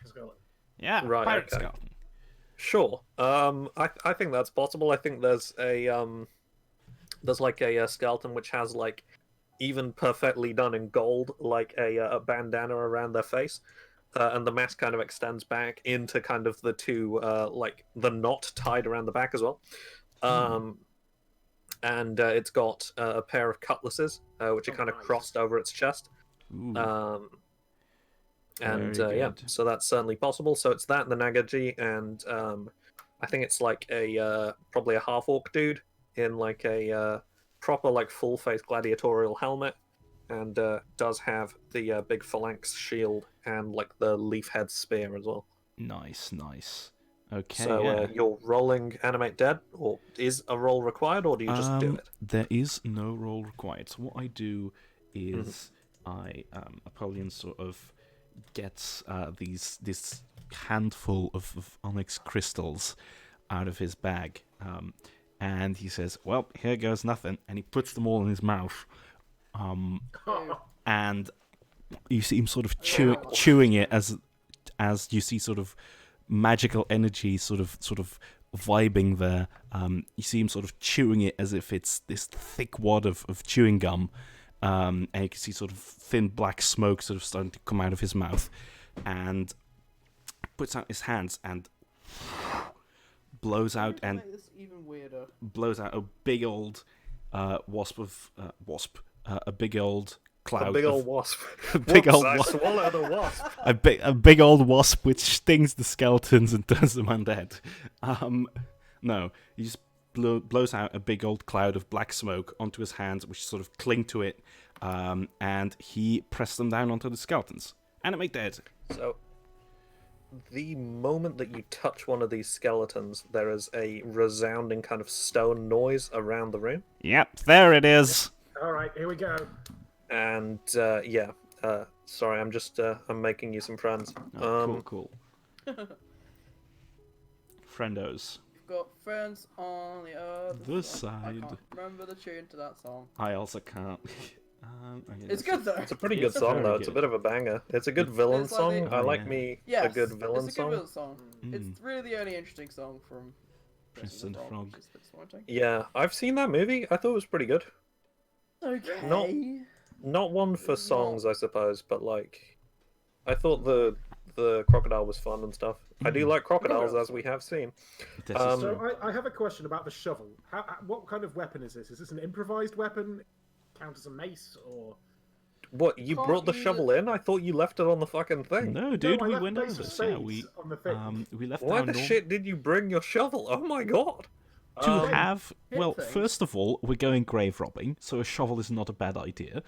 skeleton. Yeah. Right, Pirate okay. skeleton. Sure. I think that's possible. I think there's like a skeleton which has like even perfectly done in gold, like a bandana around their face. And the mask kind of extends back into kind of the two, like the knot tied around the back as well. And it's got a pair of cutlasses, which are kind of crossed over its chest. Ooh. And Very yeah, good. so that's certainly possible. So it's that, the Nagaji, and I think it's like a probably a half orc dude in like a proper like full face gladiatorial helmet, and does have the big phalanx shield and like the leaf head spear as well. Nice. Okay. So yeah. you're rolling animate dead, or is a roll required, or do you just do it? There is no roll required. So what I do is Apollyon sort of gets this handful of onyx crystals out of his bag, and he says, "Well, here goes nothing," and he puts them all in his mouth, and you see him sort of chewing it as you see sort of magical energy sort of vibing there. You see him sort of chewing it as if it's this thick wad of chewing gum, and you can see sort of thin black smoke sort of starting to come out of his mouth, and puts out his hands and blows out and Make this even weirder. blows out a big old a big old cloud. A big old wasp. A big Whoops, old I wasp. swallowed a wasp. a big old wasp which stings the skeletons and turns them undead. No, he just blows out a big old cloud of black smoke onto his hands, which sort of cling to it, and he presses them down onto the skeletons. Animate dead. So, the moment that you touch one of these skeletons, there is a resounding kind of stone noise around the room. Yep, there it is. All right, here we go. And yeah, sorry, I'm just I'm making you some friends. Cool. Friendos. We've got friends on the other The side. I side. can't remember the tune to that song. I also can't. Okay, It's good though. It's a pretty It's good song, very though. It's a good. bit of a banger. It's a good villain It's like song. the- I Oh, like yeah. me Yes, a good villain it's a good song. villain song. It's really the only interesting song from Prince and Frog. which is disappointing. Yeah, I've seen that movie. I thought it was pretty good. Okay. Not one for Not- songs, I suppose, but like, I thought the crocodile was fun and stuff. I do like crocodiles, as we have seen. This is Um, true. So I have a question about the shovel. What kind of weapon is this? Is this an improvised weapon? Count as a mace or? What, you Can't brought the use shovel in? I thought you left it on the fucking thing. No, dude, I we left went base over of this. Yeah, spades we on the thing. we left Why our the norm- shit did you bring your shovel? Oh my god. to Um, have. hit Well, things. first of all, we're going grave robbing, so a shovel is not a bad idea.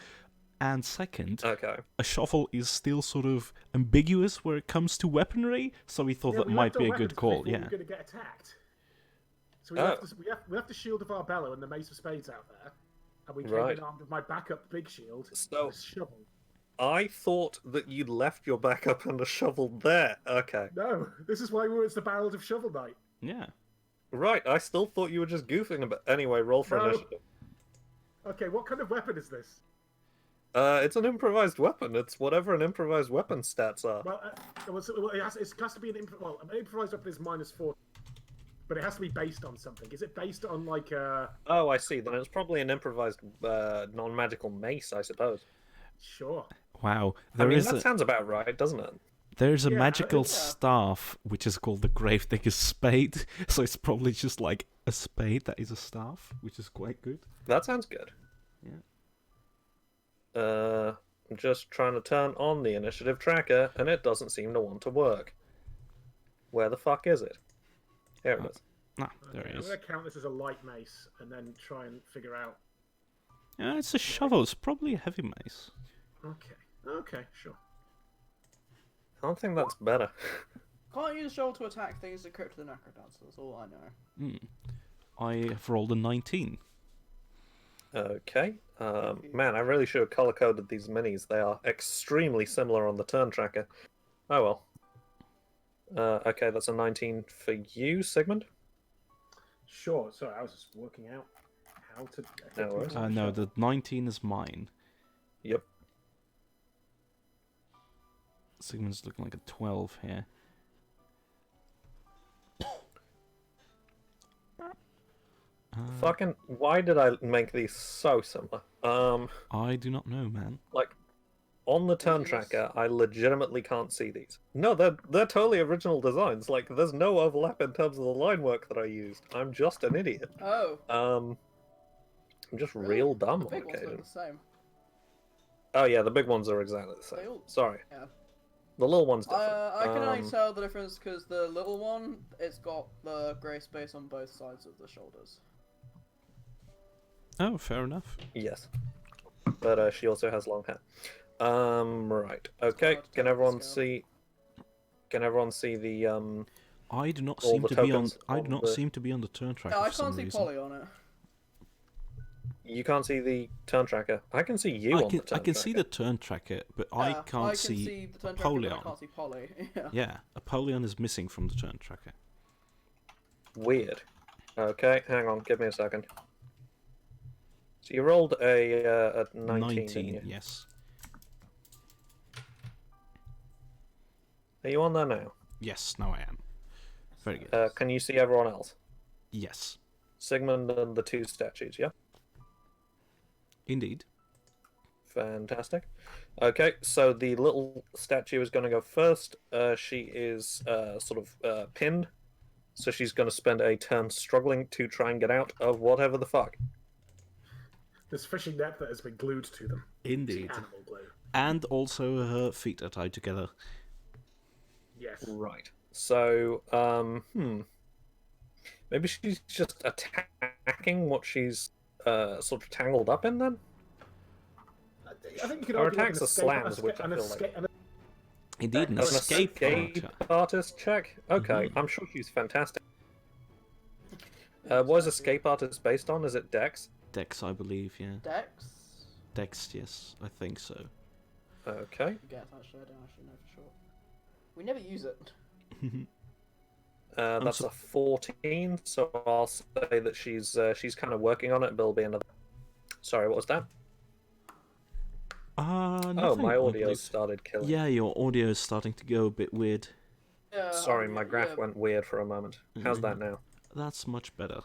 And second, Okay. a shovel is still sort of ambiguous where it comes to weaponry, so we thought Yeah, that we might left be our a good weapons call. before Yeah. We were going to get attacked. So we, Oh. left the shield of Arbello and the mace of spades out there, and we came Right. in armed with my backup big shield So- and a shovel. I thought that you'd left your backup and a shovel there. Okay. No, this is why it's the Barrel of Shovel Knight. Yeah. Right, I still thought you were just goofing a bit. Anyway, roll for No. initiative. Okay, what kind of weapon is this? It's an improvised weapon. It's whatever an improvised weapon stats are. Well, it has to be an improvised weapon is -4, but it has to be based on something. Is it based on like Oh, I see. Then it's probably an improvised non-magical mace, I suppose. Sure. Wow. I mean, There is that sounds about right, doesn't it? there's a Yeah, magical yeah. staff which is called the Gravedigger's Spade, so it's probably just like a spade that is a staff, which is quite good. That sounds good. Yeah. I'm just trying to turn on the initiative tracker, and it doesn't seem to want to work. Where the fuck is it? Here it is. Ah, there Okay, it I'm is. going to count this as a light mace and then try and figure out. Yeah, it's a shovel. It's probably a heavy mace. Okay, sure. I don't think that's better. Can't use a shovel to attack things that crypt to the necrodancer. That's all I know. I have rolled a 19. Okay. Man, I really should have color coded these minis. They are extremely similar on the turn tracker. Oh well. Okay, that's a 19 for you, Sigmund. Sure. Sorry, I was just working out how to. No worries. No, the 19 is mine. Yep. Sigmund's looking like a 12 here. Fucking, why did I make these so similar? I do not know, man. Like, on the turn Laziness? tracker, I legitimately can't see these. No, they're totally original designs. Like, there's no overlap in terms of the line work that I used. I'm just an idiot. Oh, I'm just really? real dumb The on big ones occasion. look the same. Oh yeah, the big ones are exactly the They same. all- Sorry. Yeah. The little one's different. I can only tell the difference because the little one, it's got the grey space on both sides of the shoulders. Oh, fair enough. Yes. But she also has long hair. Right. Okay. hard to Can tell everyone with the scale. see? Can everyone see the I do not all seem the to be on. tokens I on do not the- seem to be on the turn tracker Yeah, I for some can't see reason. Polly on it. You can't see the turn tracker. I can see you on the turn I can see the tracker. turn tracker, but Yeah, I can't can see the turn tracker, but I Apollyon. can't see Polly. Yeah. Yeah, Apollyon is missing from the turn tracker. Weird. Okay, hang on. Give me a second. So you rolled a 19, didn't you? Yes. Are you on there now? Yes, now I am. Very good. Can you see everyone else? Yes, Sigmund and the two statues, yeah? indeed. Fantastic. Okay, so the little statue is going to go first. She is sort of pinned, so she's going to spend a turn struggling to try and get out of whatever the fuck. This fishing net that has been glued to them. Indeed. Animal glue. And also her feet are tied together. Yes. Right. So, maybe she's just attacking what she's sort of tangled up in then? I think you could Her argue like attacks an are escape, slams, escape, which I an feel escape, like. Indeed, an As As an escape escape archer. artist check? Okay, I'm sure she's fantastic. What is escape artist based on? Is it Dex? Dex, I believe, yeah. Dex? Dex, yes, I think so. Okay. I guess, actually, I don't actually know for sure. We never use it. That's so- a 14, so I'll say that she's kind of working on it, but it'll be another. Sorry, what was that? Nothing, Oh, my I audio believe. started killing. Yeah, your audio is starting to go a bit weird. Yeah, Sorry, my graph yeah. went weird for a moment. How's that now? That's much better.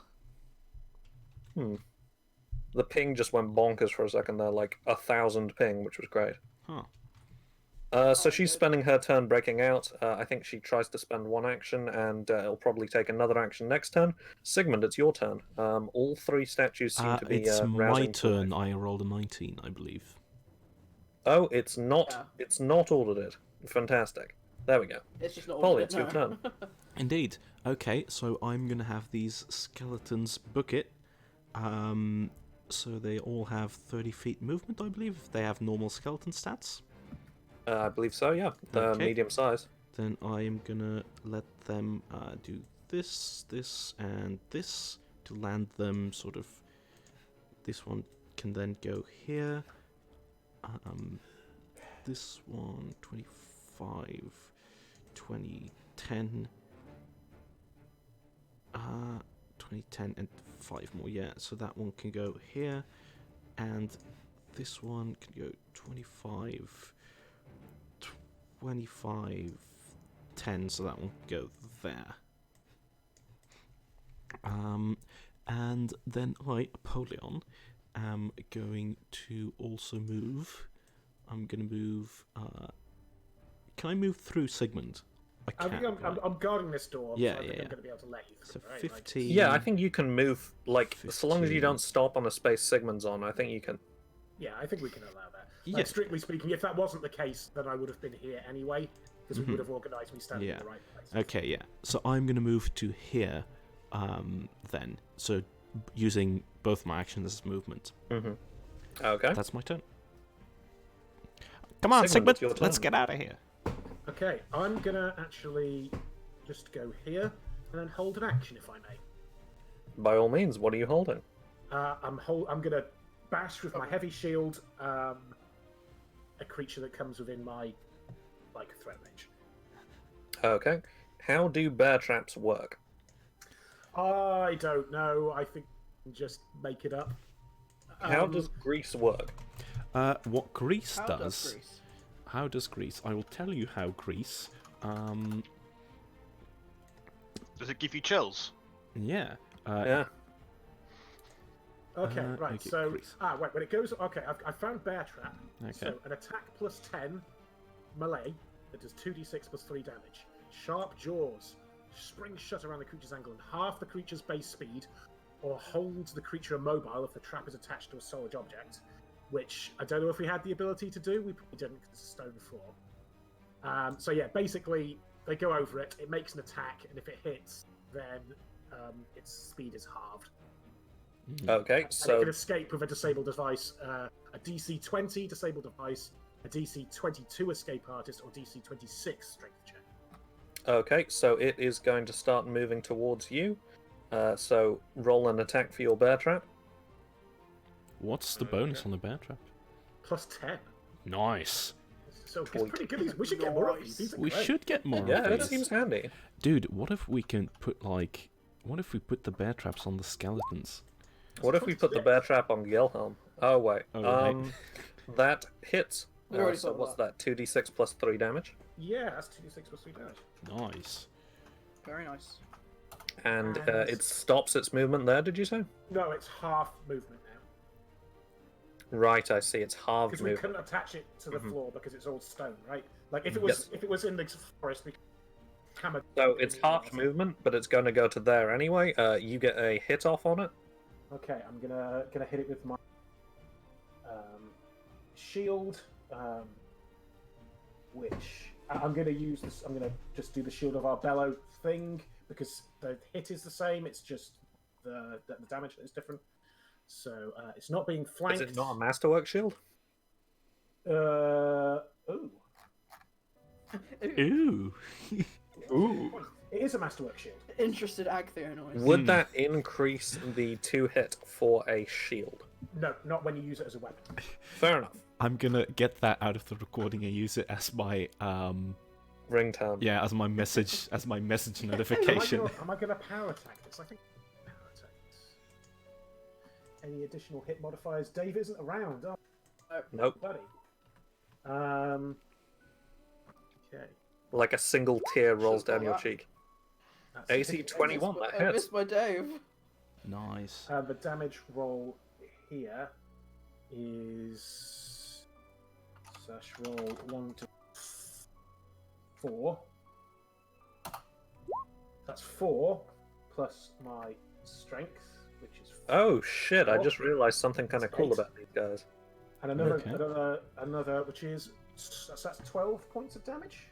The ping just went bonkers for a second there, like 1,000 ping, which was great. Huh. So she's good. spending her turn breaking out. I think she tries to spend one action, and it'll probably take another action next turn. Sigmund, it's your turn. All three statues seem to be It's my rousing to turn. life. I rolled a 19, I believe. Oh, it's not. Yeah. It's not ordered it. Fantastic. There we go. It's just not Polly, all it's your turn. Indeed. Okay, so I'm gonna have these skeletons book it. So they all have 30 feet movement, I believe. If they have normal skeleton stats, I believe so. Yeah, they're Okay. medium size. then I am gonna let them do this, this, and this to land them sort of. This one can then go here. This one, 25, 20, 10. 20, 10, and 5 more, yeah. So that one can go here. And this one can go 25, 25, 10. So that one can go there. And then I, Apollyon, am going to also move. I'm going to move. Can I move through Sigmund? I I can. think I'm guarding this door. Yeah, so I think yeah, I'm yeah. going to be able to leave. So right? 15. Yeah, I think you can move. Like, so long as you 15. don't stop on a space Sigmund's on, I think you can. Yeah, I think we can allow that. Yeah. Like, strictly speaking, if that wasn't the case, then I would have been here anyway, because we would have organised me standing Yeah. in the right place. Okay, yeah. So I'm gonna move to here, then. So using both my actions as movement. Okay. That's my turn. Come on, Sigmund, Sigmund. it's your Let's turn. get out of here. Okay, I'm gonna actually just go here and then hold an action, if I may. By all means, what are you holding? I'm gonna bash with my heavy shield a creature that comes within my threat range. Okay. How do bear traps work? I don't know. I think just make it up. How does grease work? What grease How does? does Greece? How does grease? I will tell you how grease. Does it give you chills? Yeah. Yeah. Okay, right. okay, So grease. wait, when it goes, okay, I found bear trap. Okay. So an attack plus 10 melee that does 2d6 plus 3 damage. Sharp jaws springs shut around the creature's ankle and half the creature's base speed, or holds the creature immobile if the trap is attached to a solid object. Which I don't know if we had the ability to do. We probably didn't because it's a stone floor. So yeah, basically they go over it. It makes an attack, and if it hits, then its speed is halved. Okay, And it so can escape with a disabled device, a DC 20 disabled device, a DC 22 escape artist, or DC 26 strength check. it is going to start moving towards you. So roll an attack for your bear trap. What's the bonus on the bear trap? Plus 10. Nice. So it's pretty good. We should get more of these. These are We great. should get more Yeah, of that these. seems handy. Dude, what if we can put what if we put the bear traps on the skeletons? What if we put the bear trap on Gelhelm? Oh wait. Oh, wait. That hits. We already So thought what's that. that? 2d6 plus 3 damage. Yeah, that's 2d6 plus 3 damage. Nice. Very nice. And And- it stops its movement there, did you say? No, it's half movement now. Right, I see. It's halved Because we movement. couldn't attach it to the floor because it's all stone, right? Like if it Yes. was in the forest, we hammered. So it's halved movement, but it's going to go to there anyway. You get a hit off on it. Okay, I'm gonna hit it with my shield, which I'm gonna use this. I'm gonna just do the shield of our bellow thing because the hit is the same. It's just the damage that is different. So it's not being flanked. Is it not a masterwork shield? Ooh. Ooh. Ooh. It is a masterwork shield. Interested Agtheo noise. Would that increase the 2 hit for a shield? No, not when you use it as a weapon. Fair enough. I'm gonna get that out of the recording and use it as my Ringtone. as my message notification. Am I gonna power attack this? I think power attack this. Any additional hit modifiers? Dave isn't around, Nope. buddy. Okay. Like a single tear rolls Should've down your got that. cheek. That's AC it. 21, that I hits. missed my Dave. Nice. The damage roll here is slash roll 1 to 4. That's 4 plus my strength, which is 4. Oh shit, I Four. just realized something kind of cool 8. about these guys. And another, Okay. another, which is that's 12 points of damage.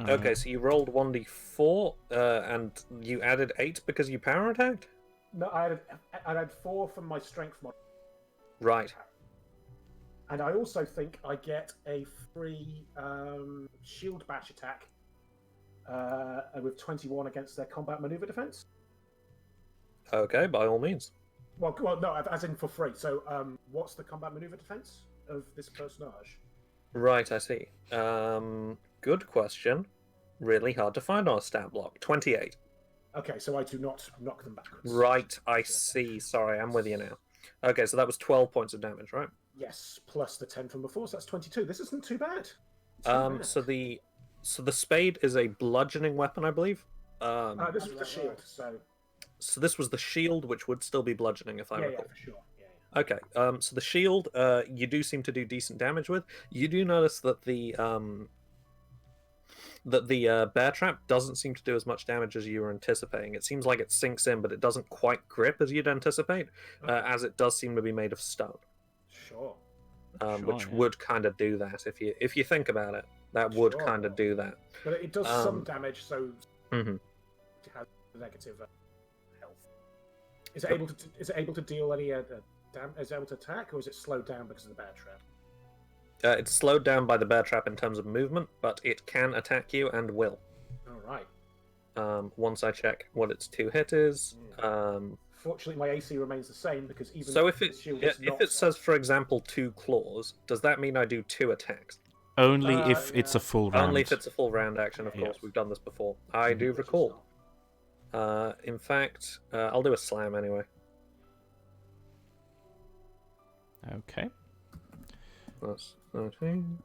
Okay, so you rolled 1d4, and you added 8 because you power attacked? No, I had 4 from my strength mod, Right. and I also think I get a free shield bash attack with 21 against their combat maneuver defense. Okay, by all means. Well, no, as in for free. So, what's the combat maneuver defense of this personage? Right, I see. Good question. Really hard to find on a stat block. 28. Okay, so I do not knock them backwards. Right, I see. Sorry, I'm with you now. Okay, so that was 12 points of damage, right? Yes, plus the 10 from before, so that's 22. This isn't too bad. Too bad. So the spade is a bludgeoning weapon, I believe. This was the shield, so So this was the shield, which would still be bludgeoning, if I yeah, recall. for sure. Yeah. Okay, so the shield, you do seem to do decent damage with. You do notice that the bear trap doesn't seem to do as much damage as you were anticipating. It seems like it sinks in, but it doesn't quite grip as you'd anticipate, as it does seem to be made of stone, Sure. which yeah. would kind of do that if you think about it. That would Sure. kind of do that. But it does some damage, so Mhm. it has negative health. Is it able to deal any is it able to attack, or is it slowed down because of the bear trap? It's slowed down by the bear trap in terms of movement, but it can attack you and will. All right. Once I check what its 2 hit is. Fortunately, my AC remains the same because even So if the it shield is not. if it says, for example, 2 claws, does that mean I do 2 attacks? Only if it's a yeah. full round. Only if it's a full round action, of Yeah. course. We've done this before. I do Which is recall. In fact, I'll do a slam anyway. Okay. That's 13.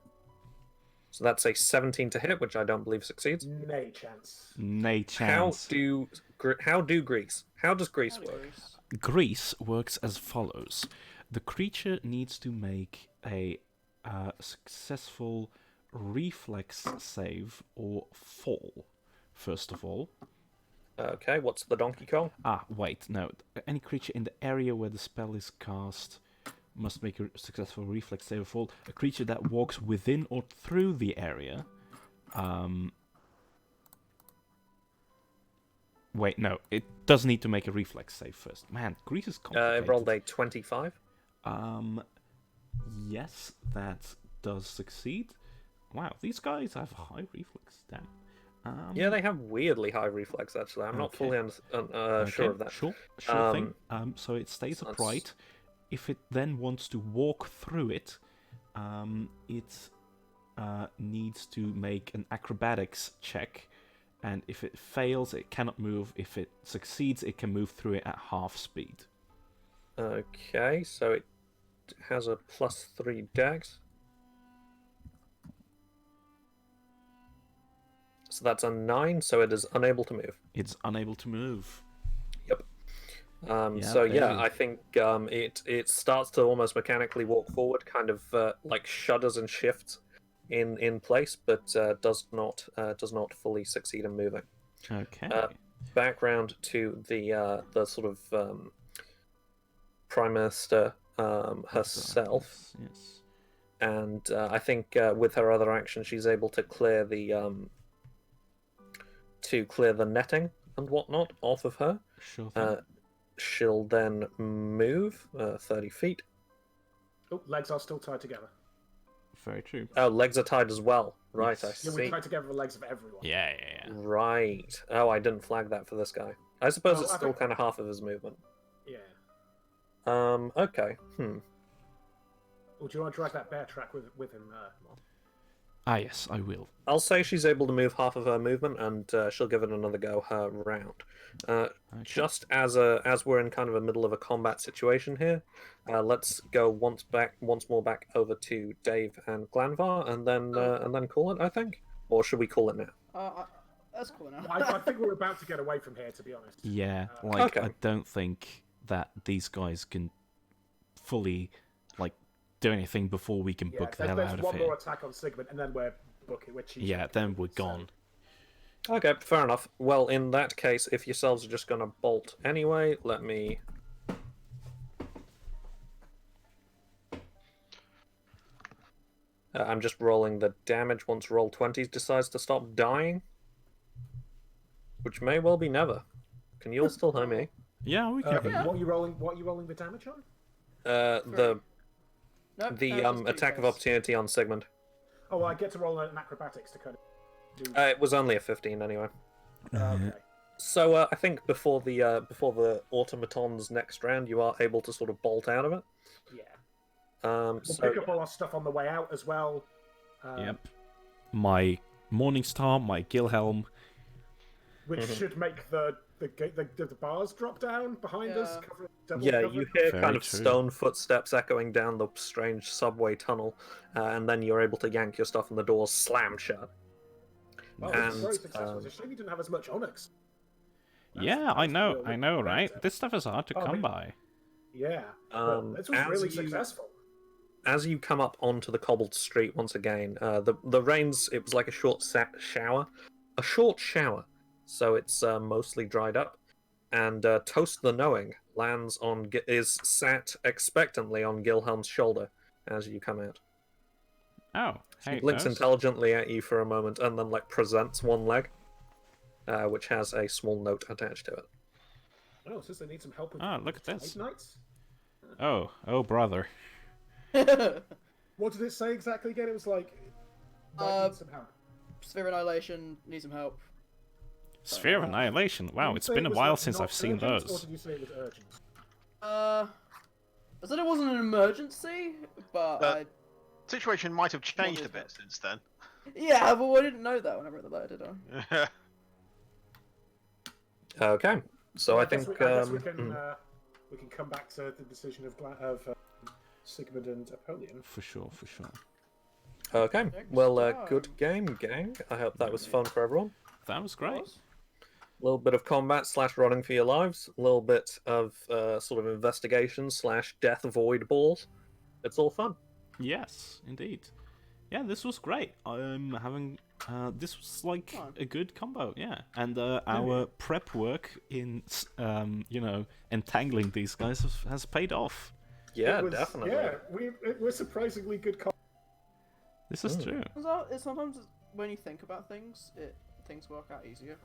So that's a 17 to hit, which I don't believe succeeds. Nay chance. Nay chance. How does grease work? Grease works as follows. The creature needs to make a successful reflex save or fall, first of all. Okay, what's the Donkey Kong? Wait, no. Any creature in the area where the spell is cast must make a successful reflex save or fall. A creature that walks within or through the area. Wait, no. It does need to make a reflex save first. Man, Grease is complicated. It rolled a 25. Yes, that does succeed. Wow, these guys have high reflex stat. Yeah, they have weirdly high reflex, actually. I'm not fully sure of that. Sure thing. So it stays upright. If it then wants to walk through it, it needs to make an acrobatics check. And if it fails, it cannot move. If it succeeds, it can move through it at half speed. Okay, so it has a +3 dex. So that's a 9, so it is unable to move. It's unable to move. Yep. Baby. I think it starts to almost mechanically walk forward, kind of like shudders and shifts in place, but does not fully succeed in moving. Okay. Background to the sort of Prime Minister herself. Yes. And I think with her other action, she's able to clear the netting and whatnot off of her. Sure thing. She'll then move 30 feet. Oh, legs are still tied together. Very true. Oh, legs are tied as well. Right, Yes. I Yeah, we see. tied together the legs of everyone. Yeah. Right. Oh, I didn't flag that for this guy. I suppose Oh, it's I still think- kind of half of his movement. Yeah. Okay. Or do you want to drag that bear track with him? Yes, I will. I'll say she's able to move half of her movement, and she'll give it another go her round. Just as we're in kind of a middle of a combat situation here, let's go once more back over to Dave and Glanvar, and then call it. I think, or should we call it now? That's cool now. I think we're about to get away from here, to be honest. Yeah, Okay. I don't think that these guys can fully do anything before we can book the hell there's out of one here. more attack on Sigmund, and then we're booking. Yeah, then we're gone. Okay, fair enough. Well, in that case, if yourselves are just going to bolt anyway, let me. I'm just rolling the damage once Roll20 decides to stop dying, which may well be never. Can you all still hear me? Yeah, we can. What are you rolling? What are you rolling the damage on? The Nope, the no, just attack of D6. opportunity on Sigmund. Oh, well, I get to roll an acrobatics to kind of do. It was only a 15 anyway. Okay. So I think before the automaton's next round, you are able to sort of bolt out of it. Yeah. So We'll pick up all our stuff on the way out as well. Yep. My Morningstar, my Gilhelm. Which should make the bars drop down behind us. Yeah. Double yeah, cover. you hear Very kind of true. stone footsteps echoing down the strange subway tunnel, and then you're able to yank your stuff and the doors slam shut. Oh, and, it's very successful. It's a shame you didn't have as much onyx. Yeah, I know, real right? better. This stuff is hard to Oh, come but- by. Yeah. Um, this was as really you- successful. As you come up onto the cobbled street once again, the rains, it was like a short shower. A short shower. So it's mostly dried up. And Toast the Knowing is sat expectantly on Gilhelm's shoulder as you come out. Oh, He hey, blinks Toast. intelligently at you for a moment and then presents one leg, which has a small note attached to it. Oh, since they need some help with Look at this. Nights. Oh, brother. What did it say exactly again? It was like, might need some help. Sphere Annihilation, need some help. Sphere of Annihilation. Wow, Did you it's say been it a was, while like, since not I've seen urgent, those. Or did you say it was urgent? I said it wasn't an emergency, but I... Situation might have changed a bit since then. Yeah, but I didn't know that when I wrote the letter, did I? Okay, so I guess think we, I guess we can come back to the decision of Sigmund and Apollyon. For sure, for sure. okay. Next Well, time. good game, gang. I hope that was fun for everyone. That was great. A little bit of combat / running for your lives. A little bit of sort of investigation / death void balls. It's all fun. Yes, indeed. Yeah, this was great. I'm having. This was like a good combo, yeah. And our prep work in, entangling these guys has paid off. Yeah, definitely. Yeah, it was surprisingly good. This is true. Sometimes when you think about things, things work out easier.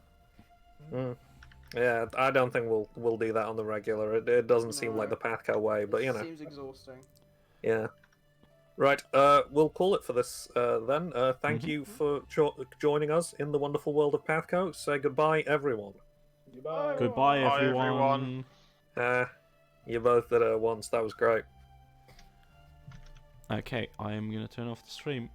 Yeah, I don't think we'll do that on the regular. It doesn't seem like the PATHCO way, but It seems exhausting. Yeah. Right, we'll call it for this then. Thank you for joining us in the wonderful world of PATHCO. Say goodbye, everyone. Goodbye. Goodbye, Bye, everyone. You both did it at once. That was great. Okay, I am going to turn off the stream.